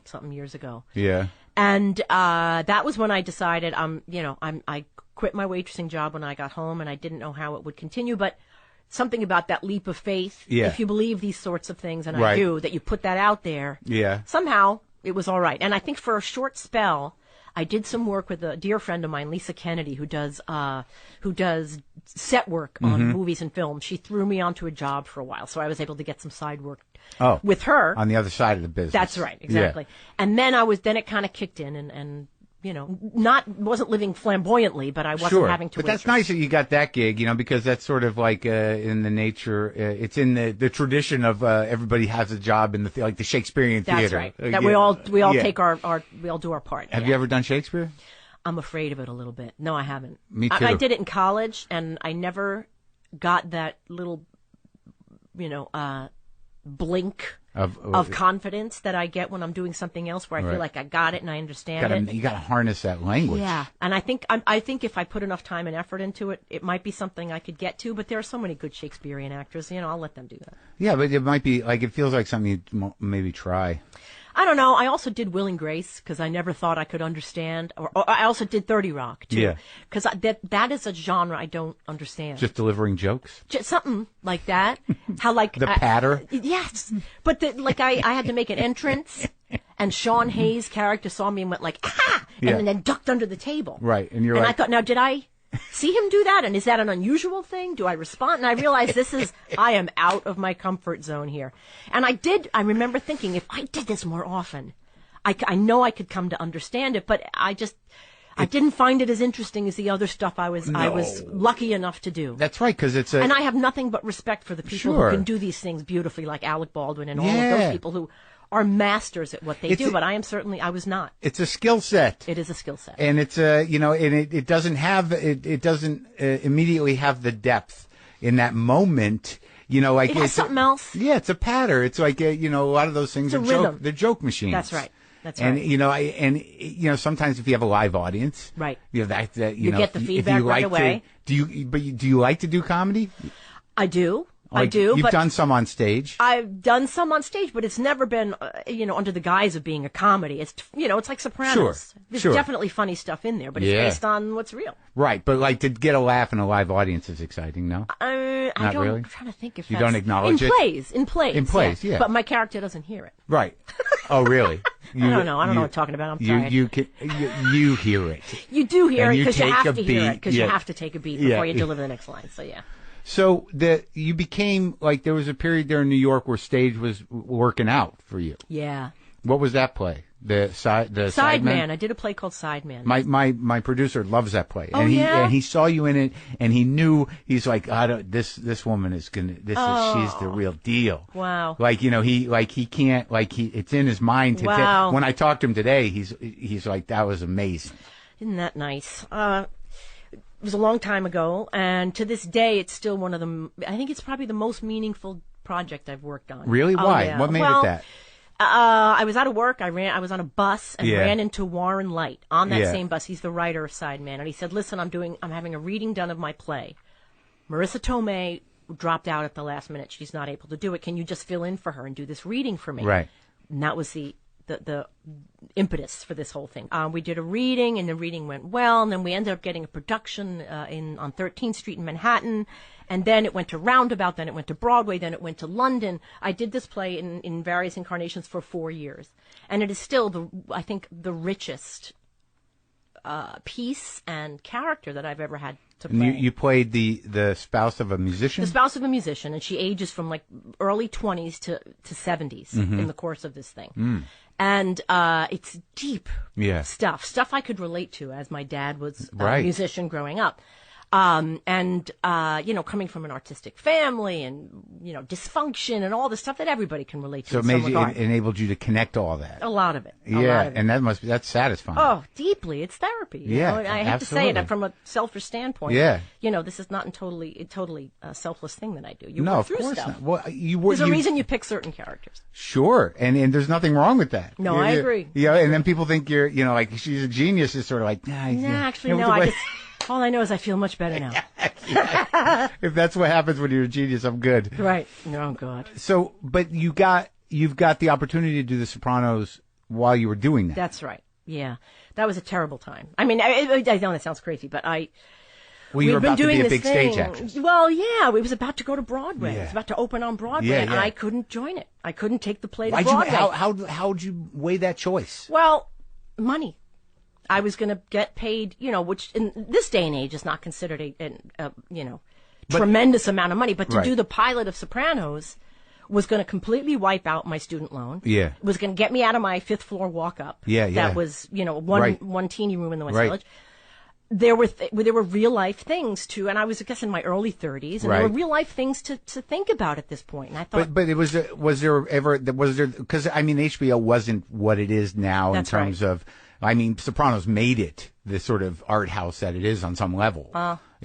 something years ago. Yeah. And that was when I decided I quit my waitressing job when I got home, and I didn't know how it would continue, but something about that leap of faith, if you believe these sorts of things, and I do, that you put that out there, somehow it was all right. And I think for a short spell, I did some work with a dear friend of mine, Lisa Kennedy, who does set work on movies and films. She threw me onto a job for a while, so I was able to get some side work with her. On the other side of the business. That's right, exactly. Yeah. And then it kind of kicked in and wasn't living flamboyantly, but I wasn't having to. But that's nice that you got that gig, because that's sort of like in the nature. It's in the tradition of everybody has a job in the Shakespearean theater. That's right. That we all take we all do our part. Have you ever done Shakespeare? I'm afraid of it a little bit. No, I haven't. Me too. I did it in college, and I never got that little, blink of confidence that I get when I'm doing something else where I feel like I got it and I understand it. You got to harness that language. Yeah, and I think if I put enough time and effort into it, it might be something I could get to. But there are so many good Shakespearean actors, I'll let them do that. Yeah, but it might be like it feels like something you'd maybe try. I don't know. I also did Will and Grace because I never thought I could understand. Or I also did 30 Rock, too. Yeah. Because that is a genre I don't understand. Just delivering jokes? Just something like that. How like... the patter? Yes. But I had to make an entrance, and Sean Hayes' character saw me and went like, ah! And then ducked under the table. Right. And I thought, now, did I... see him do that, and is that an unusual thing? Do I respond? And I realized I am out of my comfort zone here. And I remember thinking, if I did this more often, I know I could come to understand it, but I didn't find it as interesting as the other stuff I was lucky enough to do. That's right, because and I have nothing but respect for the people who can do these things beautifully, like Alec Baldwin and all of those people who are masters at what they do, but I was not. It's a skill set. It is a skill set. And it's it doesn't immediately have the depth in that moment, like it has something else. Yeah, it's a patter. It's like, a lot of those things they're joke machines. That's right. That's right. And, sometimes if you have a live audience, right. You get the feedback right away. Do you like to do comedy? I do. You've done some on stage. I've done some on stage, but it's never been, under the guise of being a comedy. It's, it's like Sopranos. There's definitely funny stuff in there, but it's based on what's real. Right, but to get a laugh in a live audience is exciting, no? Not really? I'm trying to think if you don't acknowledge it? In plays, yeah. But my character doesn't hear it. Right. Oh, really? I don't know what I'm talking about. I'm tired. You hear it. You do hear it because you have to hear it, because you have to take a beat before you deliver the next line, so yeah. So you became, there was a period there in New York where stage was working out for you. Yeah. What was that play? The Sideman? I did a play called Sideman. My producer loves that play. Oh, and he saw you in it, and he knew, he's like, this woman is she's the real deal. Wow. He can't, it's in his mind to when I talked to him today, he's like, that was amazing. Isn't that nice? It was a long time ago, and to this day, it's still one of the. I think it's probably the most meaningful project I've worked on. Really? Why? Yeah. What made it that? I was out of work. I was on a bus and ran into Warren Light on that same bus. He's the writer of Sideman, and he said, "Listen, I'm having a reading done of my play. Marissa Tomei dropped out at the last minute. She's not able to do it. Can you just fill in for her and do this reading for me?" Right. And that was the impetus for this whole thing. We did a reading, and the reading went well, and then we ended up getting a production on 13th Street in Manhattan, and then it went to Roundabout, then it went to Broadway, then it went to London. I did this play in various incarnations for 4 years, and it is still, I think, the richest piece and character that I've ever had to play. And you played the spouse of a musician? The spouse of a musician, and she ages from early 20s to 70s in the course of this thing. Mm. And it's deep stuff I could relate to, as my dad was a musician growing up. Coming from an artistic family and, dysfunction and all the stuff that everybody can relate to. So it enabled you to connect all that. A lot of it. And that's satisfying. Oh, deeply. It's therapy. I have to say it from a selfish standpoint. Yeah. This is not a totally selfless thing that I do. No, work of course stuff. not. Well, there's a reason you pick certain characters. Sure. And there's nothing wrong with that. No, I agree. Yeah. And then people think you're, she's a genius. It's sort of like, actually, no. All I know is I feel much better now. If that's what happens when you're a genius, I'm good. Right. Oh, God. So, but you've got the opportunity to do The Sopranos while you were doing that. That's right. Yeah. That was a terrible time. I mean, I know that sounds crazy, but you were about to be a big stage actress. Well, yeah. We was about to go to Broadway. Yeah. It was about to open on Broadway, and I couldn't join it. I couldn't take the play to Broadway. How'd you weigh that choice? Well, money. I was going to get paid, which in this day and age is not considered a tremendous amount of money. But to do the pilot of Sopranos was going to completely wipe out my student loan. Yeah. It was going to get me out of my fifth floor walk up. Yeah. That was, one teeny room in the West Village. There were real life things too, and I was, I guess, in my early 30s, and there were real life things to think about at this point. And I thought, but was there because HBO wasn't what it is now in terms of. Sopranos made it the sort of art house that it is on some level.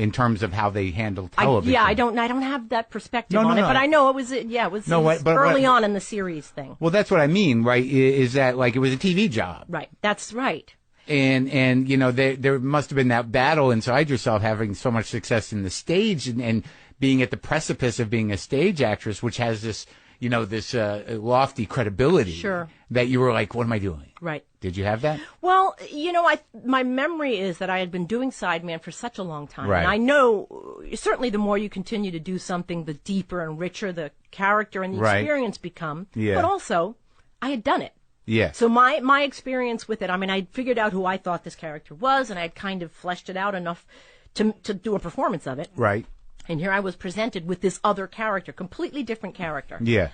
in terms of how they handle television. I don't have that perspective on it, but I know it was early on in the series thing. Well, that's what I mean, right? Is that like it was a TV job? Right. That's right. And you know, there must have been that battle inside yourself, having so much success in the stage and being at the precipice of being a stage actress, which has this, you know, this lofty credibility. Sure. That you were like, what am I doing? Right. Did you have that? Well, you know, my memory is that I had been doing Sideman for such a long time. Right. And I know, certainly the more you continue to do something, the deeper and richer the character and the experience become. Yeah. But also, I had done it. Yeah. So my experience with it, I mean, I figured out who I thought this character was, and I had kind of fleshed it out enough to do a performance of it. Right. And here I was presented with this other character, completely different character. Yeah.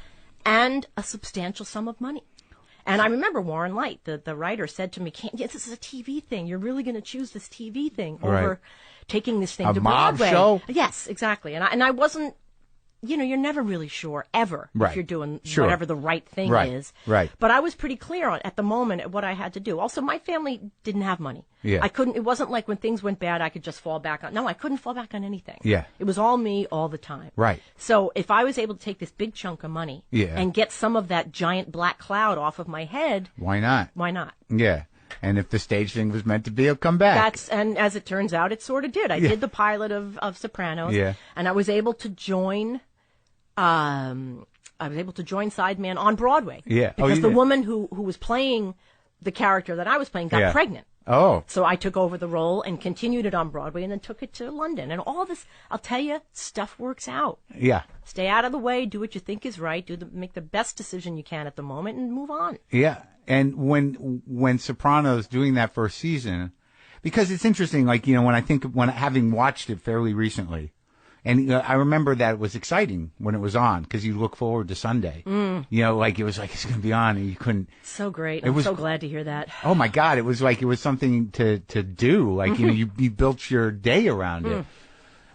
And a substantial sum of money. And I remember Warren Leight, the writer, said to me, this is a TV thing. You're really going to choose this TV thing over taking this thing to Broadway. A mob show? Yes, exactly. And I wasn't, you know, you're never really sure, ever, if you're doing whatever the right thing is. Right. But I was pretty clear at the moment at what I had to do. Also, my family didn't have money. Yeah. It wasn't like when things went bad, I could just fall back on. No, I couldn't fall back on anything. Yeah. It was all me all the time. Right. So if I was able to take this big chunk of money and get some of that giant black cloud off of my head. Why not? Why not? Yeah. And if the stage thing was meant to be, it'll come back. And as it turns out, it sort of did. I did the pilot of Sopranos. Yeah. And I was able to join Sideman on Broadway. Yeah. Because the woman who was playing the character that I was playing got pregnant. Oh. So I took over the role and continued it on Broadway and then took it to London. And all this, I'll tell you, stuff works out. Yeah. Stay out of the way, do what you think is right, make the best decision you can at the moment and move on. Yeah. And when Sopranos doing that first season, because it's interesting, like, you know, when having watched it fairly recently, and I remember that it was exciting when it was on because you look forward to Sunday. You know, like it was like it's going to be on and you couldn't. So great. I'm so glad to hear that. Oh my God. It was like it was something to do. Like, you know, you built your day around it.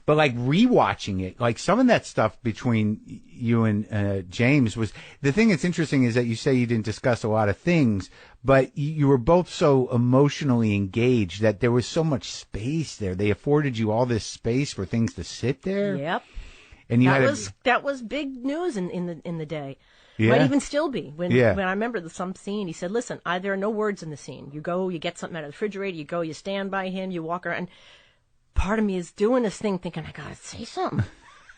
But like rewatching it, like some of that stuff between you and James was the thing that's interesting is that you say you didn't discuss a lot of things, but you were both so emotionally engaged that there was so much space there. They afforded you all this space for things to sit there. Yep. And that was big news in the day. Yeah. Might even still be. When I remember some scene, he said, "Listen, there are no words in the scene. You go, you get something out of the refrigerator, you go, you stand by him, you walk around." Part of me is doing this thing thinking, I gotta say something.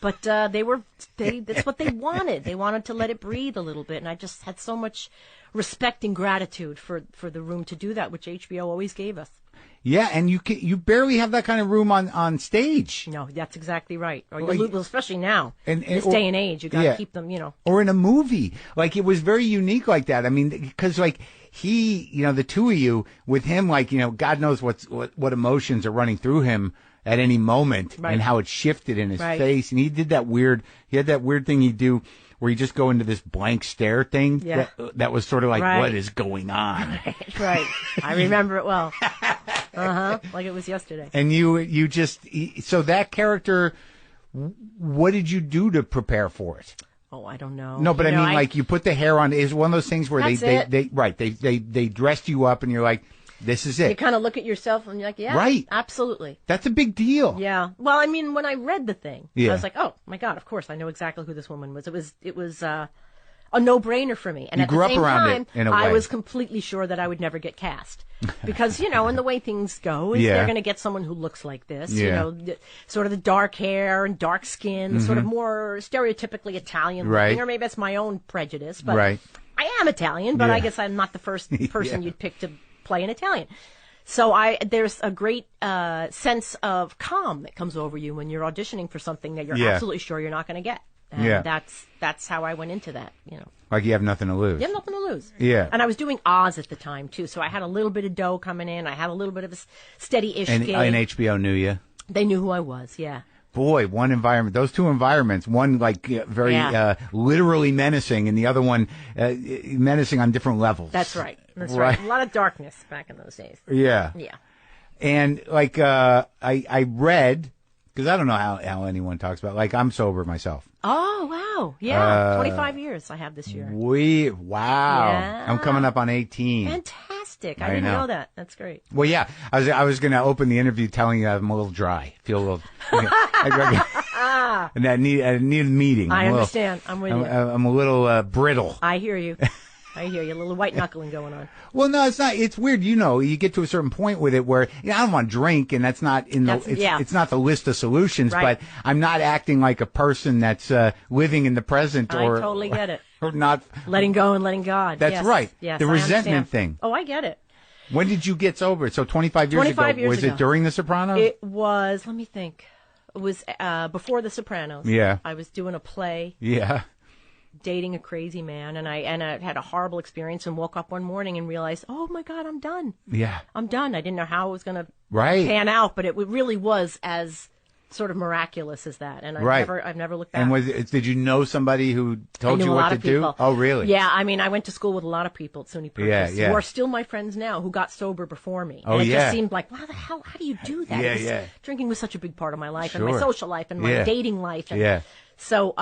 But that's what they wanted. They wanted to let it breathe a little bit. And I just had so much respect and gratitude for the room to do that, which HBO always gave us. Yeah, and you barely have that kind of room on stage. No, that's exactly right. Well, especially now, this day and age, you got to keep them, you know. Or in a movie, like it was very unique like that. I mean, because like the two of you with him, like, you know, God knows what emotions are running through him at any moment, and how it shifted in his face. And he had that weird thing he'd do where you just go into this blank stare thing. Yeah. That was sort of like, what is going on? Right. I remember it well. Like it was yesterday. And you just, so that character, what did you do to prepare for it? Oh, I don't know. No, but like you put the hair on. Is one of those things where they dressed you up and you're like, this is it. You kind of look at yourself and you're like, yeah, right, absolutely. That's a big deal. Yeah. Well, I mean, when I read the thing, I was like, oh my God, of course I know exactly who this woman was. It was a no-brainer for me. And you at grew the up same around time, it in a way. I was completely sure that I would never get cast. Because, you know, and the way things go is they're going to get someone who looks like this, you know, sort of the dark hair and dark skin, sort of more stereotypically Italian looking, or maybe that's my own prejudice, but I am Italian, but I guess I'm not the first person you'd pick to play an Italian. So there's a great sense of calm that comes over you when you're auditioning for something that you're absolutely sure you're not going to get. And that's how I went into that, you know. Like you have nothing to lose. You have nothing to lose. Yeah. And I was doing Oz at the time, too, so I had a little bit of dough coming in. I had a little bit of a steady-ish gig. And HBO knew you? They knew who I was, yeah. Boy, one environment, those two environments, one like very literally menacing and the other one menacing on different levels. That's right. That's right. A lot of darkness back in those days. Yeah. Yeah. And like I read, because I don't know how anyone talks about, like I'm sober myself. Oh, wow. Yeah. 25 years I have this year. Wow. Yeah. I'm coming up on 18. Fantastic. fantastic. I didn't know that. That's great. Well, yeah, I was going to open the interview telling you I'm a little dry. Feel a little. And I need a meeting. I understand. I'm with you. I'm a little brittle. I hear you. I hear you. A little white knuckling going on. Well, no, it's not. It's weird. You get to a certain point with it where I don't want to drink, and that's not in the. It's not the list of solutions. Right. But I'm not acting like a person that's living in the present, I totally get it. Or not letting go and letting God. That's right. Yes, the resentment thing. Oh, I get it. When did you get sober? So 25 years 25 ago. years Was ago. it during The Sopranos? It was. Let me think. It was before The Sopranos. Yeah. I was doing a play. Yeah. Dating a crazy man, and I had a horrible experience and woke up one morning and realized, oh my God, I'm done. Yeah. I'm done. I didn't know how it was going to pan out, but it really was as sort of miraculous as that. And I've never looked back. And did you know somebody who told you what to do? Oh, really? Yeah. I mean, I went to school with a lot of people at SUNY Purchase who are still my friends now who got sober before me. Oh, and it just seemed like, wow, how do you do that? Yeah. Drinking was such a big part of my life and my social life and my dating life. And yeah. So,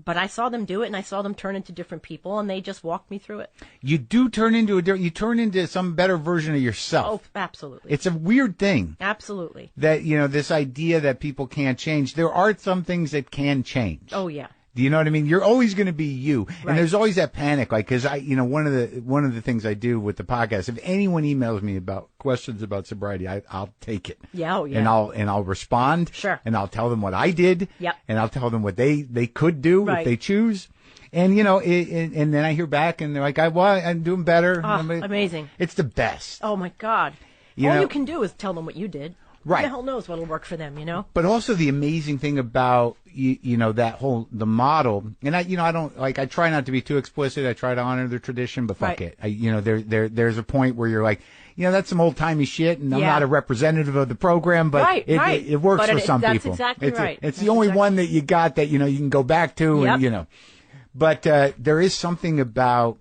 but I saw them do it, and I saw them turn into different people, and they just walked me through it. You do turn into some better version of yourself. Oh, absolutely. It's a weird thing. Absolutely. That, this idea that people can't change. There are some things that can change. Oh, yeah. Do you know what I mean? You're always going to be you. Right. And there's always that panic, like, cause one of the things I do with the podcast, if anyone emails me about questions about sobriety, I'll take it. Yeah. Oh, yeah. And I'll respond. Sure. And I'll tell them what I did. Yep. And I'll tell them what they could do if they choose. And, and then I hear back and they're like, I'm doing better. Oh, amazing. It's the best. Oh my God. All you can do is tell them what you did. Right. Who the hell knows what'll work for them, But also the amazing thing about, that the model, and I try not to be too explicit. I try to honor the tradition, but fuck it. There's a point where you're like, that's some old timey shit, and I'm not a representative of the program, but it works for some people. That's exactly right. It's the only one that you got that, you can go back to, and, but, there is something about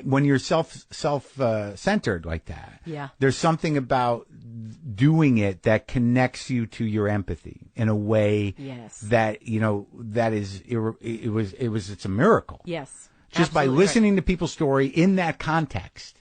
when you're self-centered like that. Yeah. There's something about doing it that connects you to your empathy in a way that, it's a miracle. Yes. Just by listening to people's story in that context,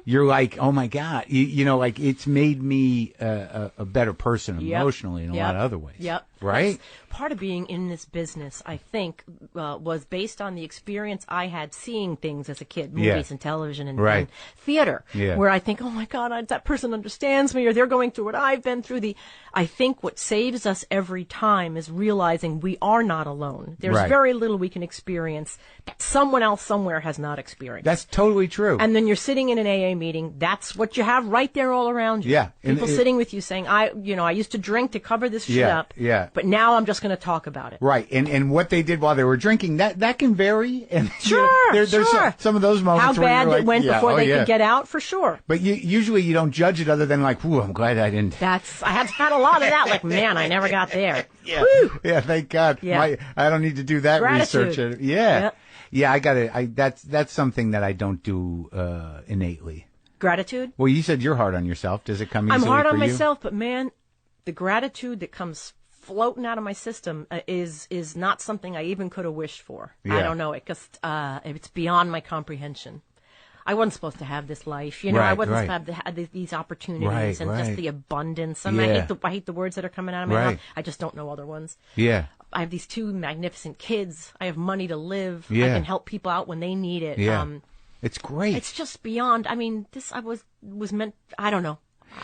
you're like, oh my God, it's made me a better person emotionally in a lot of other ways. Yep. Right? That's part of being in this business, I think, was based on the experience I had seeing things as a kid, movies and television and theater, where I think, oh my God, that person understands me, or they're going through what I've been through. I think what saves us every time is realizing we are not alone. There's very little we can experience that someone else somewhere has not experienced. That's totally true. And then you're sitting in an AA meeting. That's what you have right there all around you. Yeah. People sitting with you saying, I used to drink to cover this shit up. Yeah. But now I'm just going to talk about it. Right. And what they did while they were drinking, that can vary. And sure. There's some of those moments how where bad you're like, it went before they could get out, for sure. But usually you don't judge it other than like, ooh, I'm glad I didn't. I had a lot of that. Like, man, I never got there. Yeah. Woo! Yeah. Thank God. Yeah. I don't need to do that Gratitude. research. Yeah. Yep. Yeah. That's something that I don't do innately. Gratitude? Well, you said you're hard on yourself. Does it come easily for you? I'm hard on myself, but man, the gratitude that comes floating out of my system is not something I even could have wished for. Yeah. I don't know. It's beyond my comprehension. I wasn't supposed to have this life, I wasn't supposed to have these opportunities and just the abundance. I hate the words that are coming out of my mouth. I just don't know other ones. Yeah. I have these two magnificent kids. I have money to live. Yeah. I can help people out when they need it. Yeah. It's great. It's just beyond. I mean, I was meant. I don't know.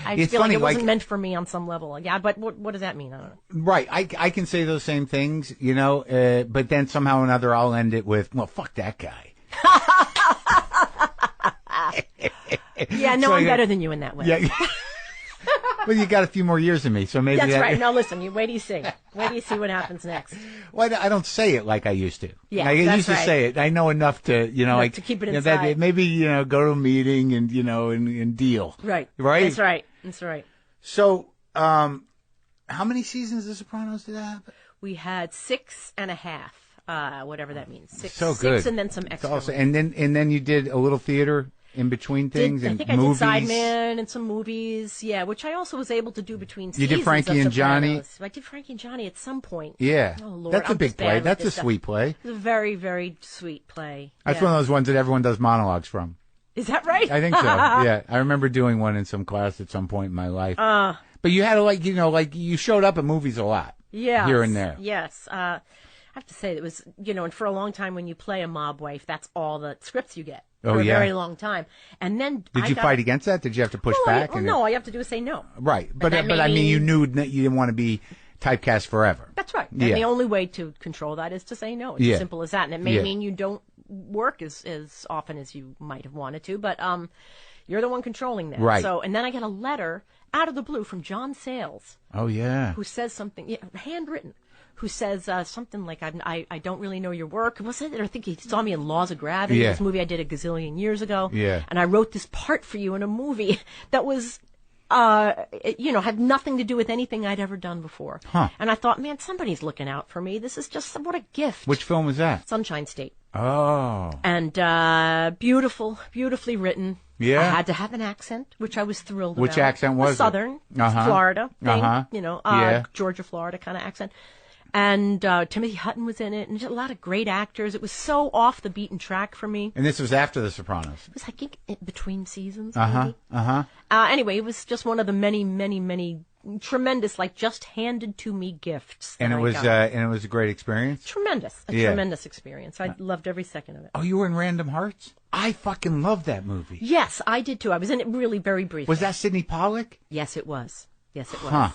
I it's feel funny, like it wasn't meant for me on some level. Yeah, but what does that mean? I don't know. Right. I can say those same things, but then somehow or another I'll end it with, well, fuck that guy. Yeah, no, I'm better than you in that way. Yeah. Well, you got a few more years than me, so maybe that's right. No, listen, wait till you see. Wait till you see what happens next. Well, I don't say it like I used to. Yeah, I used to right. say it. I know enough to, to keep it inside. Maybe go to a meeting and and deal. Right. Right. That's right. That's right. So, how many seasons of The Sopranos did that happen? We had 6.5. Whatever that means. So good. 6 and then some extra. Also, and then you did a little theater in between things I and think movies. I did Sidemen and some movies, which I also was able to do between seasons. You did Frankie and Johnny? I did Frankie and Johnny at some point. Yeah. Oh, Lord. That's a big play. That's a sweet play. It's a very, very sweet play. That's one of those ones that everyone does monologues from. Is that right? I think so. Yeah, I remember doing one in some class at some point in my life. But you had to you showed up at movies a lot. Yeah. Here and there. Yes. I have to say it was, and for a long time when you play a mob wife, that's all the scripts you get for a very long time. And then did you fight against that? Did you have to push back? No, all you have to do is say no. Right, but I mean, you knew that you didn't want to be typecast forever. That's right. And the only way to control that is to say no. It's as simple as that. And it may mean you don't work as often as you might have wanted to, but you're the one controlling that. Right. So, and then I get a letter out of the blue from John Sayles. Oh yeah. Who says something handwritten? Who says something like, I don't really know your work. Was it? I think he saw me in Laws of Gravity, this movie I did a gazillion years ago. Yeah. And I wrote this part for you in a movie that was, had nothing to do with anything I'd ever done before. Huh. And I thought, man, somebody's looking out for me. This is just what a gift. Which film was that? Sunshine State. Oh. And beautifully written. Yeah. I had to have an accent, which I was thrilled about. Which accent was it? Southern, Florida thing, Georgia, Florida kind of accent. And Timothy Hutton was in it, and just a lot of great actors. It was so off the beaten track for me. And this was after The Sopranos. It was, I think, between seasons. Anyway, it was just one of the many tremendous, just handed to me gifts. And it was a great experience. Tremendous experience. I loved every second of it. Oh, you were in Random Hearts? I fucking loved that movie. Yes, I did too. I was in it really very briefly. Was that Sidney Pollack? Yes, it was. Huh.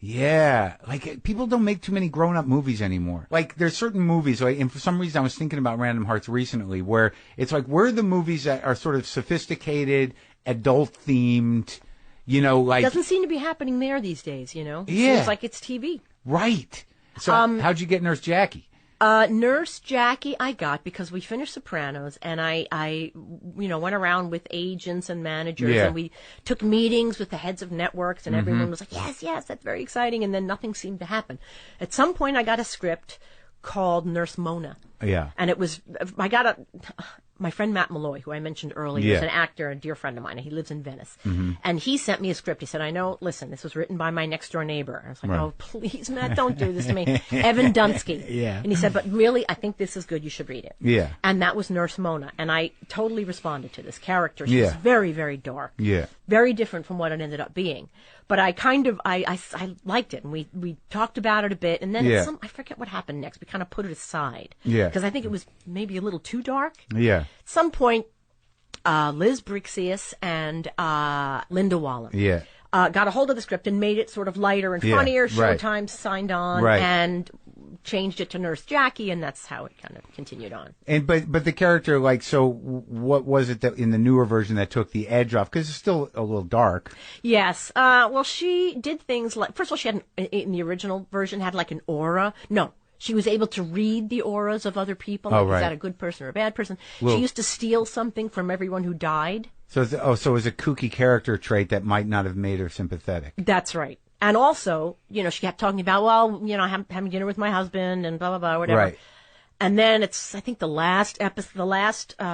Yeah, people don't make too many grown-up movies anymore. There's certain movies, and for some reason I was thinking about Random Hearts recently, where it's where are the movies that are sort of sophisticated, adult-themed, It doesn't seem to be happening there these days, Yeah. It seems like it's TV. Right. So how'd you get Nurse Jackie? Nurse Jackie I got because we finished Sopranos, and I went around with agents and managers, and we took meetings with the heads of networks, and everyone was like, yes, that's very exciting, and then nothing seemed to happen. At some point, I got a script called Nurse Mona. Yeah. And my friend Matt Malloy, who I mentioned earlier, is an actor, a dear friend of mine, and he lives in Venice. And he sent me a script. He said, listen, this was written by my next door neighbor. I was like, oh, please, Matt, don't do this to me. Evan Dunsky. Yeah. And he said, but really, I think this is good. You should read it. Yeah. And that was Nurse Mona. And I totally responded to this character. She was very, very dark. Yeah. Very different from what it ended up being. But I I liked it, and we talked about it a bit, and then I forget what happened next. We kind of put it aside. Yeah. Because I think it was maybe a little too dark. Yeah. At some point, Liz Brixius and Linda Wallem got a hold of the script and made it sort of lighter and funnier. Showtime signed on and changed it to Nurse Jackie, and that's how it kind of continued on. And but the character, what was it that in the newer version that took the edge off? Because it's still a little dark. Yes. Well, she did things like, first of all, she had in the original version had an aura. No. She was able to read the auras of other people. Oh, right. Is that a good person or a bad person? She used to steal something from everyone who died. So it was a kooky character trait that might not have made her sympathetic. That's right. And also, she kept talking about, I'm having dinner with my husband and blah, blah, blah, whatever. Right. And then it's, I think the last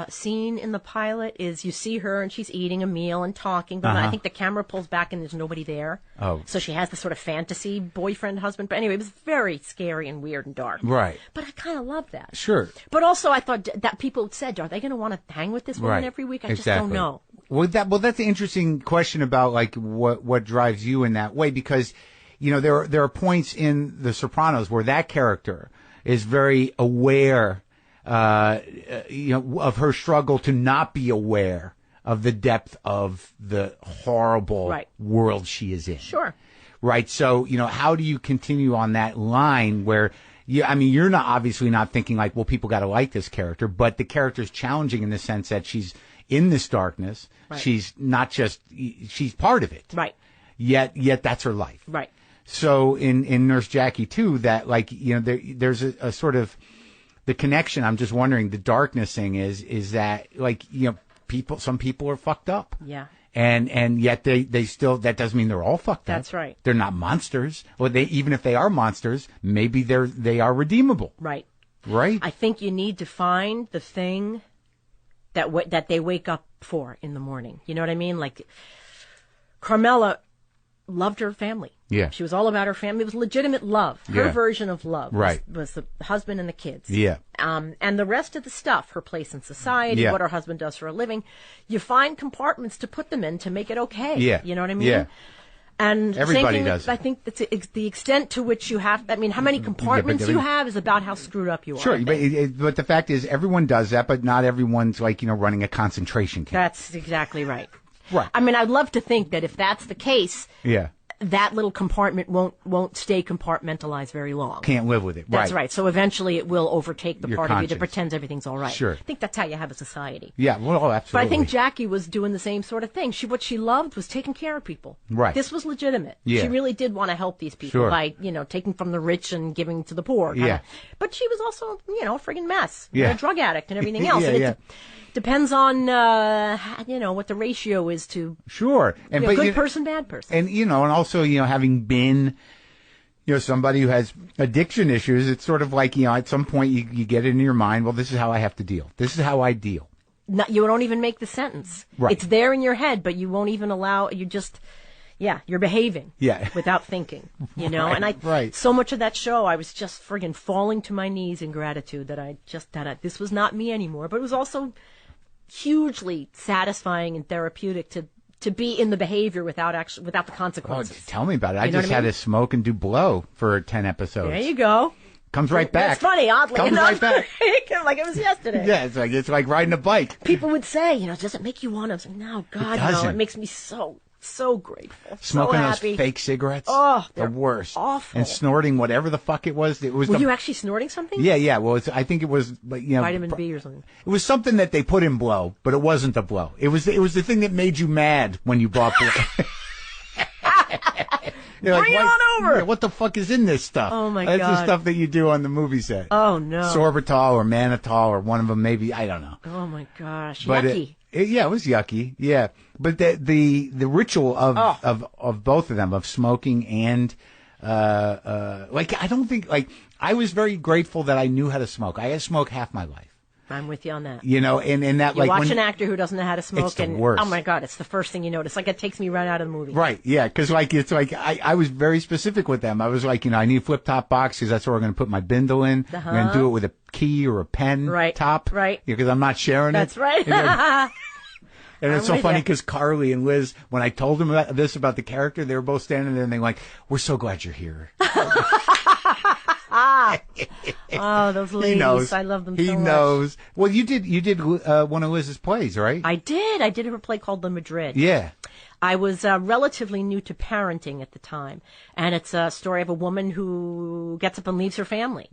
scene in the pilot is you see her and she's eating a meal and talking, but I think the camera pulls back and there's nobody there. Oh. So she has this sort of fantasy boyfriend, husband. But anyway, it was very scary and weird and dark. Right. But I kind of love that. Sure. But also I thought that people said, are they going to want to hang with this woman every week? I just don't know. Well, that's an interesting question about what drives you in that way, because, there are points in The Sopranos where that character is very aware, of her struggle to not be aware of the depth of the horrible world she is in. Sure. Right. So, how do you continue on that line where, you're obviously not thinking people got to like this character, but the character's challenging in the sense that she's in this darkness. Right. She's not just, she's part of it. Right. Yet that's her life. Right. So in Nurse Jackie too, that there's a sort of the connection. I'm just wondering, the darkness thing is that some people are fucked up. Yeah. And yet they still, that doesn't mean they're all fucked up. That's right. They're not monsters. Or even if they are monsters, maybe they are redeemable. Right. Right. I think you need to find the thing that they wake up for in the morning. You know what I mean? Carmela loved her family. Yeah. She was all about her family. It was legitimate love. Her Yeah. version of love Right. was the husband and the kids. Yeah. And the rest of the stuff, her place in society, Yeah. what her husband does for a living, you find compartments to put them in to make it okay. Yeah. You know what I mean? Yeah. And Everybody same thing does with, I think it's the extent to which you have, I mean, how many compartments you have is about how screwed up you are. Sure, but the fact is, everyone does that, but not everyone's like, running a concentration camp. That's exactly right. Right. I mean, I'd love to think that if that's the case, Yeah. that little compartment won't stay compartmentalized very long. Can't live with it. That's right. So eventually it will overtake the Your part of you conscience. that pretends everything's all right. Sure. I think that's how you have a society. Yeah, well, absolutely. But I think Jackie was doing the same sort of thing. What she loved was taking care of people. Right. This was legitimate. Yeah. She really did want to help these people Sure. by, taking from the rich and giving to the poor. kinda. Yeah. But she was also, a friggin' mess. Yeah. A drug addict and everything else. Yeah, and yeah. it depends on, what the ratio is to Sure. And but good person, bad person. And and also having been somebody who has addiction issues, it's sort of like at some point you get it in your mind, well, this is how I have to deal. This is how I deal. You don't even make the sentence. Right. It's there in your head, but you won't even allow. You're behaving. Yeah. Without thinking. Right, And right. so much of that show, I was just friggin' falling to my knees in gratitude this was not me anymore. But it was also hugely satisfying and therapeutic to be in the behavior without the Oh, consequences. tell me about it. I You know just what I had mean? to smoke and do blow for 10 episodes. There you go. Comes right back. It's funny, oddly Comes enough. right back. Like it was yesterday. Yeah, it's like riding a bike. People would say, does it make you want to? I was like, no, God, no. doesn't. It makes me so grateful. Smoking so those happy. fake cigarettes. Oh, the they're worst. awful. And snorting whatever the fuck it was. It was Were you actually snorting something? Yeah. Well, I think it was like Vitamin B or something. It was something that they put in blow, but it wasn't the blow. It was the thing that made you mad when you bought blow. Bring it on over. Yeah, what the fuck is in this stuff? Oh, my That's the God. stuff that you do on the movie set. Oh, no. Sorbitol or mannitol or one of them, maybe, I don't know. Oh, my gosh. But Yucky. it was yucky. Yeah. But the ritual of both of them, of smoking and, I don't think, I was very grateful that I knew how to smoke. I had smoked half my life. I'm with you on that. And that, You watch an actor who doesn't know how to smoke, It's the and worst. oh my God, it's the first thing you notice. Like it takes me right out of the movie. Right, yeah, because I was very specific with them. I was like, I need a flip top box because that's where we're going to put my bindle in. I'm going to do it with a key or a pen top. Right. Because I'm not sharing That's it. right. And it's I'm so with funny ya. because Carly and Liz, when I told them this about the character, they were both standing there and they're like, "We're so glad you're here." Oh, those ladies. He knows. I love them He so much. knows. Well, you did one of Liz's plays, right? I did a play called The Madrid. Yeah. I was relatively new to parenting at the time, and it's a story of a woman who gets up and leaves her family.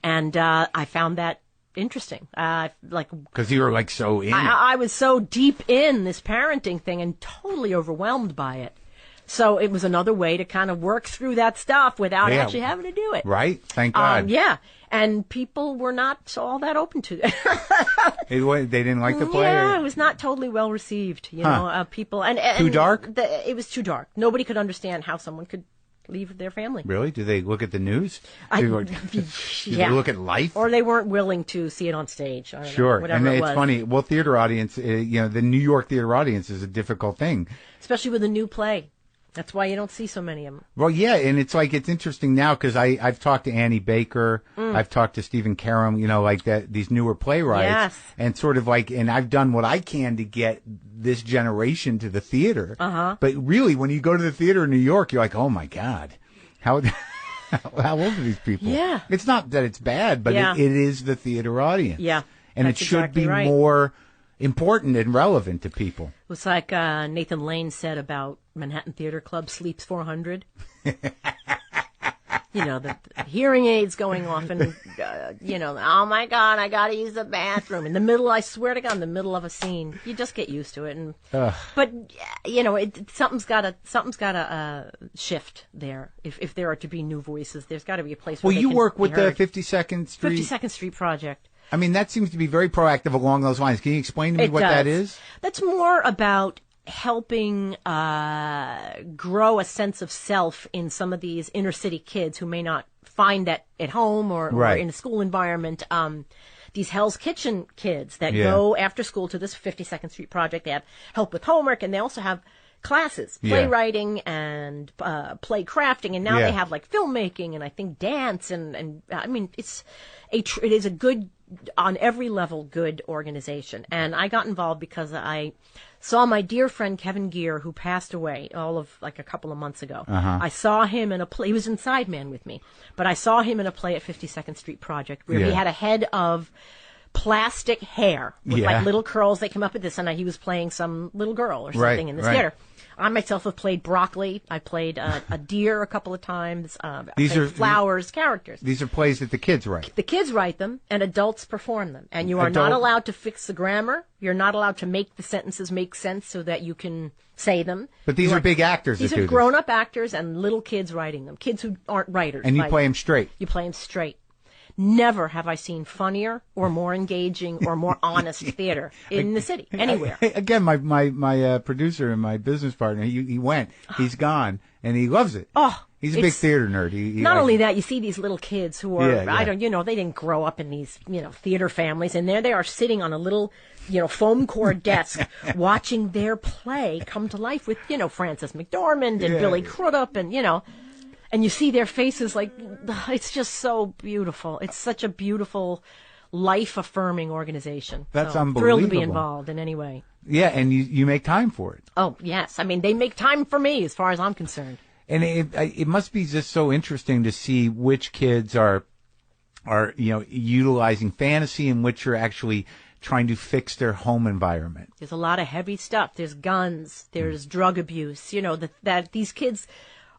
And I found that interesting. Because you were so in it. I was so deep in this parenting thing and totally overwhelmed by it. So it was another way to kind of work through that stuff without actually having to do it. Right? Thank God. Yeah. And people were not all that open to it. They didn't like the play? Yeah, or- it was not totally well received. People and Too dark? It was too dark. Nobody could understand how someone could leave their family. Really? Do they look at the news? Do Yeah. they look at life? Or they weren't willing to see it on stage. I don't know, Sure. whatever And it it's was. funny. Well, theater audience, the New York theater audience is a difficult thing. Especially with a new play. That's why you don't see so many of them. Well, yeah, and it's interesting now because I've talked to Annie Baker, I've talked to Stephen Karam, these newer playwrights, Yes. and sort of and I've done what I can to get this generation to the theater. But really, when you go to the theater in New York, you're like, oh my God, how old are these people? Yeah. It's not that it's bad, but Yeah. it is the theater audience. Yeah, and that's it should exactly be right. more important and relevant to people. It was like Nathan Lane said about Manhattan Theater Club, Sleeps 400. The hearing aids going off and, oh my God, I got to use the bathroom. In the middle, I swear to God, in the middle of a scene. You just get used to it. But, something's got to shift there. If there are to be new voices, there's got to be a place where Well, they you can work be with the heard. 52nd Street. 52nd Street Project. I mean, that seems to be very proactive along those lines. Can you explain to me It what does. that is? That's more about helping grow a sense of self in some of these inner city kids who may not find that at home or in a school environment. These Hell's Kitchen kids that go after school to this 52nd Street Project. They have help with homework, and they also have classes, Yeah. playwriting and play crafting, and now Yeah. they have like filmmaking and I think dance and I mean it is a good, on every level, good organization. And I got involved because I saw my dear friend Kevin Gear, who passed away all of like a couple of months ago. I saw him in a play. He was in Sideman with me, but I saw him in a play at 52nd Street Project where he had a head of plastic hair with like little curls that came up with this, and he was playing some little girl or something in this theater. I myself have played broccoli. I played a deer a couple of times. These are flowers, characters. These are plays that the kids write. The kids write them, and adults perform them. And you are not allowed to fix the grammar. You're not allowed to make the sentences make sense so that you can say them. But these are big actors. These are grown-up actors and little kids writing them. Kids who aren't writers. And you play them straight. You play them straight. Never have I seen funnier or more engaging or more honest theater in the city, anywhere. Again, my producer and my business partner, he went. He's gone, and he loves it. Oh, he's a big theater nerd. Not only that, you see these little kids who are, they didn't grow up in these, theater families, and there they are sitting on a little, foam core desk watching their play come to life with, Frances McDormand and Billy Crudup and, and you see their faces like, it's just so beautiful. It's such a beautiful, life-affirming organization. That's unbelievable. Thrilled to be involved in any way. Yeah, and you make time for it. Oh, yes. I mean, they make time for me as far as I'm concerned. And it must be just so interesting to see which kids are utilizing fantasy and which are actually trying to fix their home environment. There's a lot of heavy stuff. There's guns. There's drug abuse. That these kids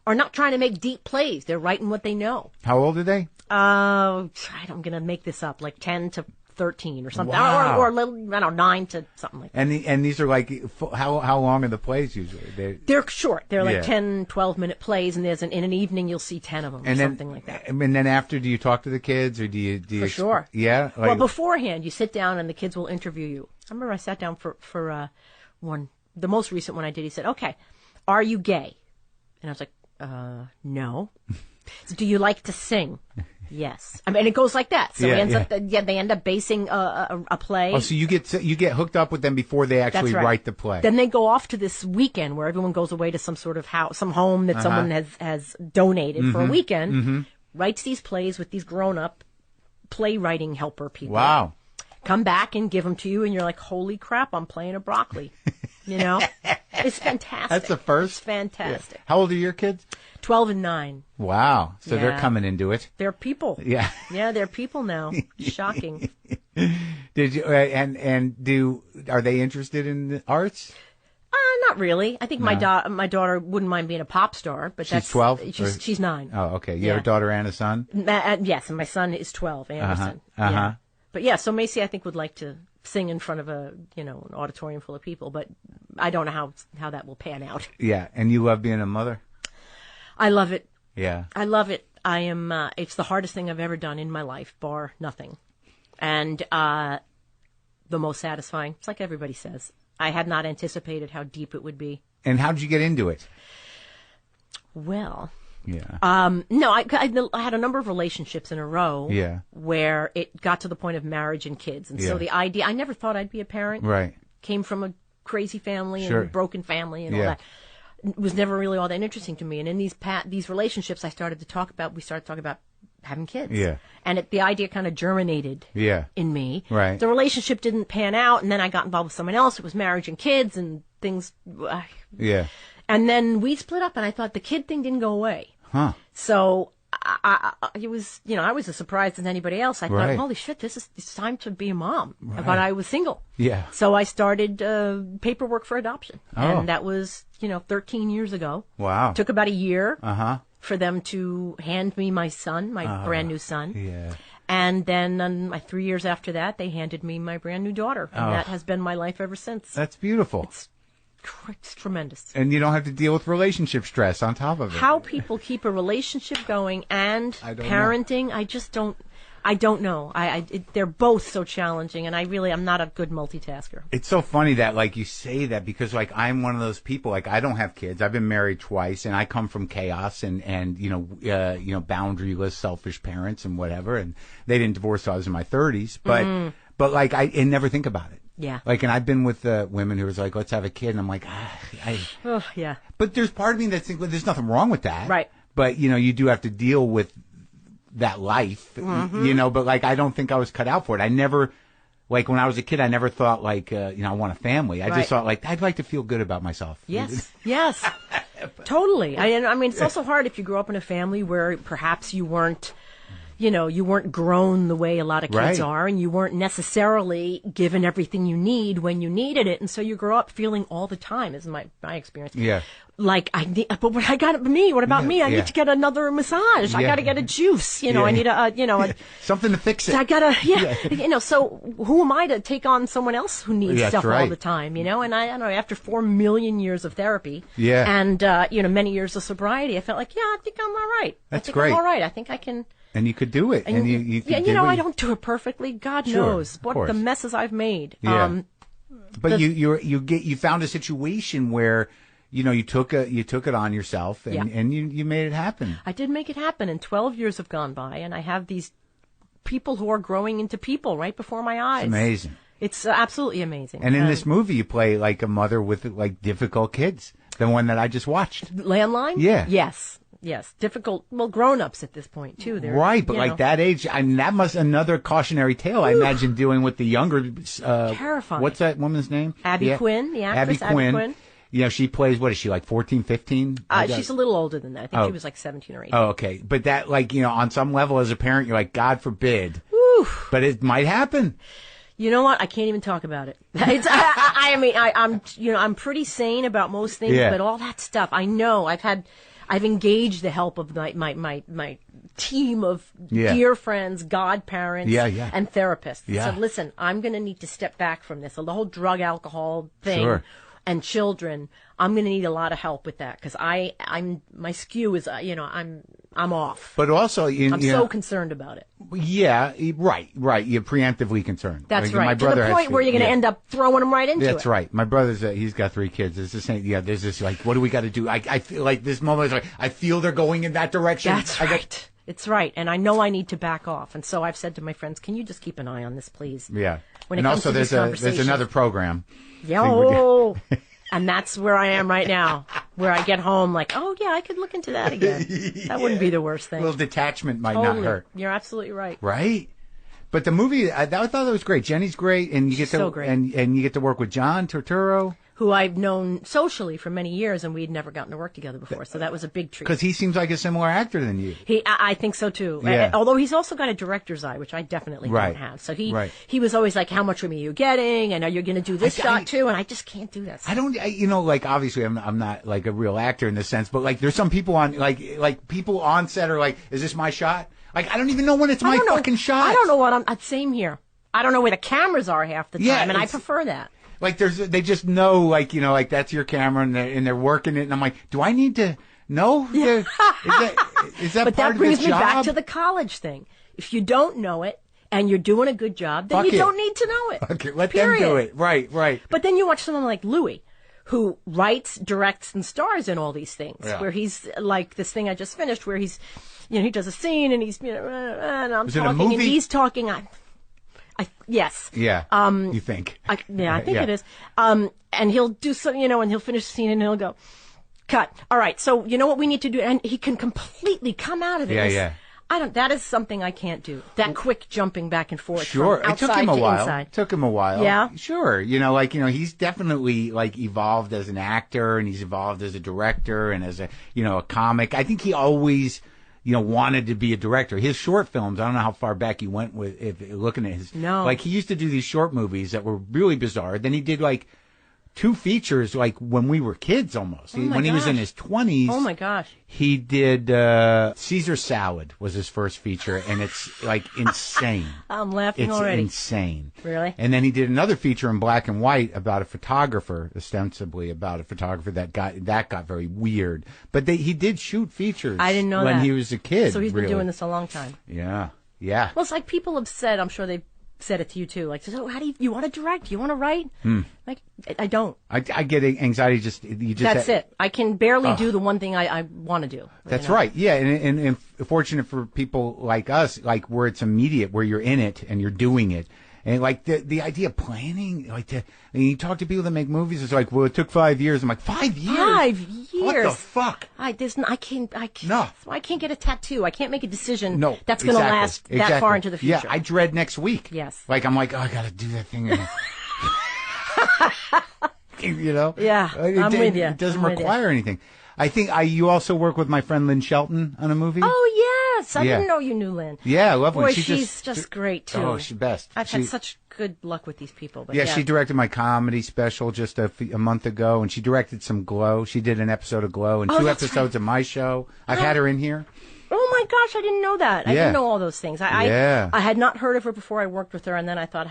are not trying to make deep plays. They're writing what they know. How old are they? I'm going to make this up, like 10 to 13 or something. Wow. Or 9 to something like that. And these are like, how long are the plays usually? They're short. They're like 10, 12-minute plays, and in an evening you'll see 10 of them or something like that. And then after, do you talk to the kids, or do you For sure. Yeah? Well, beforehand, you sit down and the kids will interview you. I remember I sat down for the most recent one I did. He said, okay, are you gay? And I was like, no. So, do you like to sing? Yes. I mean, it goes like that. So they end up basing a play. Oh, so you get hooked up with them before they actually write the play. Then they go off to this weekend where everyone goes away to some sort of house, some home that someone has donated for a weekend, writes these plays with these grown-up playwriting helper people. Wow. Come back and give them to you, and you're like, holy crap, I'm playing a broccoli. It's fantastic. That's the first? It's fantastic. Yeah. How old are your kids? 12 and 9. Wow. So they're coming into it. They're people. Yeah. Yeah, they're people now. Shocking. Did you, are they interested in the arts? Not really. I think my daughter wouldn't mind being a pop star, but she's 12? She's 9. Oh, okay. You have a daughter and a son? Yes, and my son is 12, Anderson. Yeah. But yeah, so Macy, I think, would like to sing in front of an auditorium full of people, but I don't know how that will pan out. Yeah, and you love being a mother? I love it. Yeah. I love it. I am, it's the hardest thing I've ever done in my life, bar nothing. And the most satisfying. It's like everybody says. I had not anticipated how deep it would be. And how did you get into it? Well... Yeah. No, I had a number of relationships in a row. Yeah. Where it got to the point of marriage and kids, and so the idea, I never thought I'd be a parent. Right. Came from a crazy family and a broken family and all that. It was never really all that interesting to me. And in these relationships, we started talking about having kids. Yeah. And the idea kind of germinated. In me. Right. The relationship didn't pan out, and then I got involved with someone else. It was marriage and kids and things. Yeah. And then we split up, and I thought the kid thing didn't go away. Huh. So it was, I was as surprised as anybody else. I thought, holy shit, it's time to be a mom. Right. But I was single. Yeah. So I started paperwork for adoption. Oh. And that was, 13 years ago. Wow. Took about a year for them to hand me my son, my brand new son. Yeah. And then 3 years after that, they handed me my brand new daughter. And that has been my life ever since. That's beautiful. It's tremendous. And you don't have to deal with relationship stress on top of it. How people keep a relationship going and parenting, I don't know. They're both so challenging, and I'm not a good multitasker. It's so funny that, you say that, because, I'm one of those people, I don't have kids. I've been married twice, and I come from chaos and boundaryless, selfish parents and whatever, and they didn't divorce till I was in my 30s, but I never think about it. Yeah. Like, and I've been with women who was like, let's have a kid. And I'm like, Oh, yeah. But there's part of me that thinks, well, there's nothing wrong with that. Right. But, you do have to deal with that life, but like, I don't think I was cut out for it. I never, like, when I was a kid, I never thought like, I want a family. I just thought like, I'd like to feel good about myself. Yes. Yes. Totally. I mean, it's also hard if you grew up in a family where perhaps you weren't, you weren't grown the way a lot of kids are, and you weren't necessarily given everything you need when you needed it, and so you grow up feeling all the time, is my experience. Yeah. Like, but what about me? I need to get another massage. I got to get a juice. I need something to fix it. I gotta, so who am I to take on someone else who needs stuff all the time, And I don't know, after 4 million years of therapy, and, many years of sobriety, I felt like, I think I'm all right. That's great. I'm all right. I think I can. And you could do it. And you could I don't do it perfectly. God knows what the messes I've made. Yeah. But you found a situation where, you took it on yourself and you made it happen. I did make it happen, and 12 years have gone by, and I have these people who are growing into people right before my eyes. It's amazing. It's absolutely amazing. And in this movie, you play like a mother with like difficult kids. The one that I just watched. Landline? Yeah. Yes. Difficult. Well, grown-ups at this point too. They're, right, but like that age, that must another cautionary tale. I imagine dealing with the younger. Terrifying. What's that woman's name? Abby Quinn, the actress. Abby Quinn. She plays, what is she, like 14, 15? She's a little older than that. I think she was like 17 or 18. Oh, okay. But that, like, on some level as a parent, you're like, God forbid. Oof. But it might happen. You know what? I can't even talk about it. I'm pretty sane about most things, but all that stuff, I know. I've engaged the help of my team of dear friends, godparents, and therapists. Yeah. So listen, I'm going to need to step back from this. So the whole drug alcohol thing and children, I'm going to need a lot of help with that, because my skew is, I'm off. But also, I'm so concerned about it. Yeah, right. You're preemptively concerned. That's right. My brother to the point where you're going to end up throwing them right into it. That's right. My brother's, he's got 3 kids. It's the same. Yeah, there's this like, what do we got to do? I feel like this moment is like, I feel they're going in that direction. That's right. It's right. And I know I need to back off. And so I've said to my friends, can you just keep an eye on this, please? Yeah. When and also there's another program. And that's where I am right now, where I get home like, oh, yeah, I could look into that again. That wouldn't be the worst thing. A little detachment might not hurt. You're absolutely right. Right? But the movie, I thought it was great. Jenny's great, and you get to great. And you get to work with John Turturro, who I've known socially for many years, and we'd never gotten to work together before, so that was a big treat. Because he seems like a similar actor than you. I think so too. Yeah. Although he's also got a director's eye, which I definitely don't have. So he was always like, "How much are you getting? And are you going to do this shot too?" And I just can't do that. I don't. Like obviously I'm not like a real actor in this sense, but like there's some people on like people on set are like, "Is this my shot?" Like I don't even know when it's my fucking shot. I don't know what same here. I don't know where the cameras are half the time, and I prefer that. Like they just know, like like that's your camera, and they're working it, and I'm like, do I need to know? Yeah. Is that but part that brings of the me job? back to the college thing. If you don't know it and you're doing a good job, then you don't need to know it. Okay, let them do it. Right. But then you watch someone like Louis, who writes, directs, and stars in all these things. Yeah. Where he's like this thing I just finished, where he's, he does a scene and he's, and I'm talking and he's talking. Yes. Yeah. You think? I think it is. And he'll do something, and he'll finish the scene and he'll go, cut. All right. So you know what we need to do, and he can completely come out of it. Yeah. That is something I can't do. That quick jumping back and forth. Sure. From outside it took him a to while. Inside. It took him a while. Yeah. Sure. He's definitely like evolved as an actor, and he's evolved as a director and as a comic. I think he always wanted to be a director. His short films, I don't know how far back he went with looking at his. No. Like he used to do these short movies that were really bizarre. Then he did like 2 features like when we were kids almost. When he was in his 20s. Oh my gosh. He did Caesar Salad was his first feature, and it's like insane. I'm laughing already. It's insane. Really? And then he did another feature in black and white about a photographer, ostensibly about a photographer that got very weird. But he did shoot features. I didn't know when that. he was a kid. So he's been really. doing this a long time. Yeah. Well, it's like people have said, I'm sure they've said it to you too. Like, so how do you want to direct? You want to write? Like, I don't. I get anxiety. That's it. I can barely do the one thing I want to do. That's right. Yeah, and fortunate for people like us, like where it's immediate, where you're in it and you're doing it, And like the idea of planning, like and you talk to people that make movies, it's like, well, it took 5 years. I'm like, 5 years? 5 years. What the fuck? I can't No. I can't get a tattoo. I can't make a decision No, that's going to exactly. last that far into the future. Yeah, I dread next week. Yes. Like, I'm like, oh, I got to do that thing. You know? Yeah, I'm with you. It doesn't require anything. I think you also work with my friend Lynn Shelton on a movie. Oh, yes. I didn't know you knew Lynn. Yeah, I love Lynn. Boy, she's just great, too. Oh, she's best. I've had such good luck with these people. But yeah, she directed my comedy special just a month ago, and she directed some Glow. She did an episode of Glow and 2 episodes of my show. I've had her in here. Oh my gosh, I didn't know that. I didn't know all those things. I had not heard of her before I worked with her, and then I thought,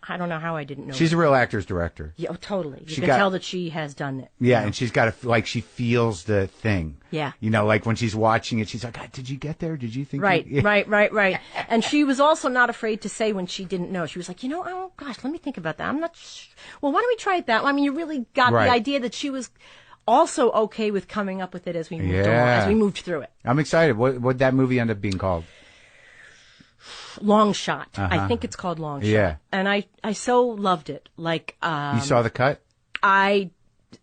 I don't know how I didn't know. She's a real actor's director. Yeah, totally. You can tell that she has done it. Yeah, and she's got she feels the thing. Yeah. You know, like when she's watching it, she's like, did you get there? Did you think? Right. And she was also not afraid to say when she didn't know. She was like, oh gosh, let me think about that. I'm not well, why don't we try it that way? I mean, you really got the idea that she was also okay with coming up with it as we moved along, as we moved through it. I'm excited. What'd that movie end up being called? Long Shot. I think it's called Long Shot. Yeah. And I so loved it. Like you saw the cut? I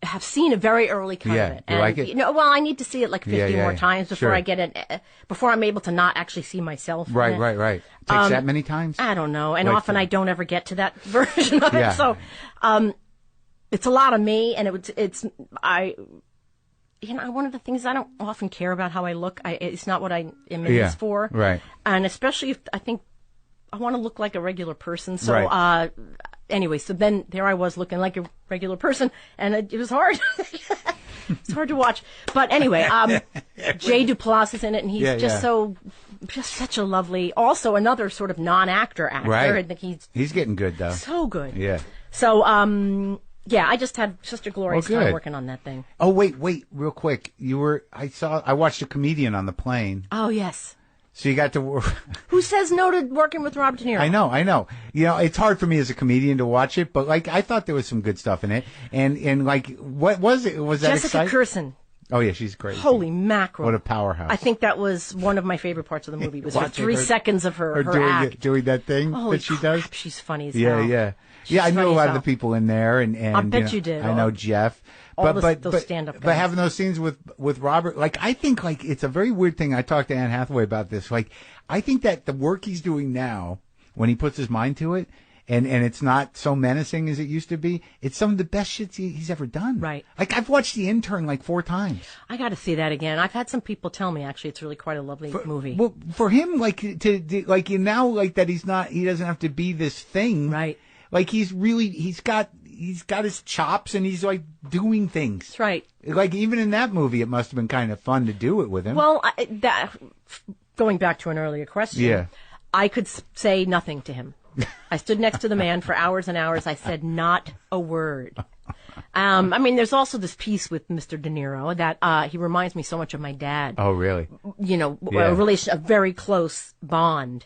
have seen a very early cut of it. You like it? Well, I need to see it like 50 more times before I get it. Before I'm able to not actually see myself. Right. Takes that many times? I don't know, and often I don't ever get to that version of it. So, it's a lot of me, and one of the things I don't often care about how I look. It's not what I am in this for. Right. And especially if I think I want to look like a regular person. So, anyway, so then there I was looking like a regular person, and it was hard. It's hard to watch. But anyway, Jay Duplass is in it, and he's just such a lovely, also another sort of non-actor actor. Right. I think he's getting good, though. So good. Yeah. So, I just had such a glorious time working on that thing. Oh, wait, real quick. I watched a comedian on the plane. Oh, yes. So you got to work. Who says no to working with Robert De Niro? I know. You know, it's hard for me as a comedian to watch it, but like I thought there was some good stuff in it. And like, what was it? Was that Jessica exciting? Kirson. Oh yeah, she's great. Holy mackerel! What a powerhouse! I think that was one of my favorite parts of the movie. Was for 3 seconds of her act doing that thing that she does. She's funny as hell. Yeah. I knew a lot of the people in there, and I bet you did. I know Jeff. Those stand-up guys. But having those scenes with Robert, like I think like it's a very weird thing. I talked to Anne Hathaway about this. Like I think that the work he's doing now, when he puts his mind to it, and it's not so menacing as it used to be, it's some of the best shit he's ever done. Right. Like I've watched The Intern like 4 times. I got to see that again. I've had some people tell me actually it's really quite a lovely movie. Well, for him, like to like now, like that he doesn't have to be this thing. Right. Like he's got his chops and he's like doing things. That's right. Like even in that movie, it must have been kind of fun to do it with him. Well, going back to an earlier question, I could say nothing to him. I stood next to the man for hours and hours. I said not a word. I mean, there's also this piece with Mr. De Niro that he reminds me so much of my dad. Oh, really? You know, a very close bond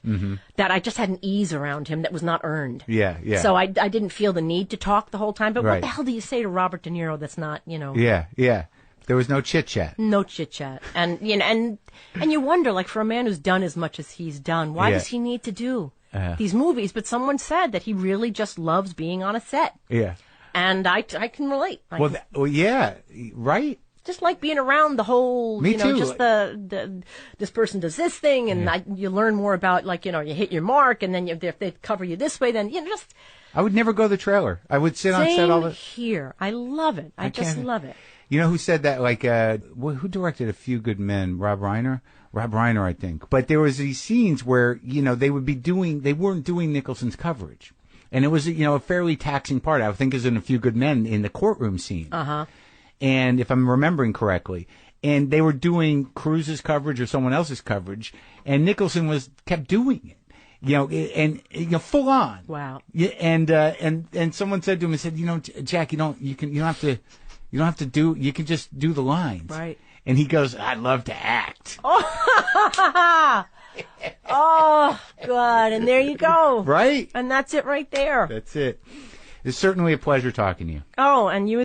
that I just had an ease around him that was not earned. Yeah. So I didn't feel the need to talk the whole time. But what the hell do you say to Robert De Niro that's not, you know? Yeah. There was no chit chat. No chit chat, and you know, and you wonder, like, for a man who's done as much as he's done, why does he need to do these movies? But someone said that he really just loves being on a set. Yeah. And I can relate. Yeah, right. Just like being around the whole, Me too. Just this person does this thing, and you learn more about, like, you hit your mark, and then if they cover you this way, then just. I would never go to the trailer. I would sit on set all the. Here, I love it. I just love it. You know who said that? Like, who directed A Few Good Men? Rob Reiner, I think. But there was these scenes where they weren't doing Nicholson's coverage. And it was, a fairly taxing part. I think is in A Few Good Men in the courtroom scene. Uh-huh. And if I'm remembering correctly, and they were doing Cruise's coverage or someone else's coverage, and Nicholson kept doing it, and full on. Wow. Yeah, and someone said to him, Jack, you don't have to do, you can just do the lines. Right. And he goes, I'd love to act. Oh, God. And there you go. Right? And that's it right there. That's it. It's certainly a pleasure talking to you. Oh, and you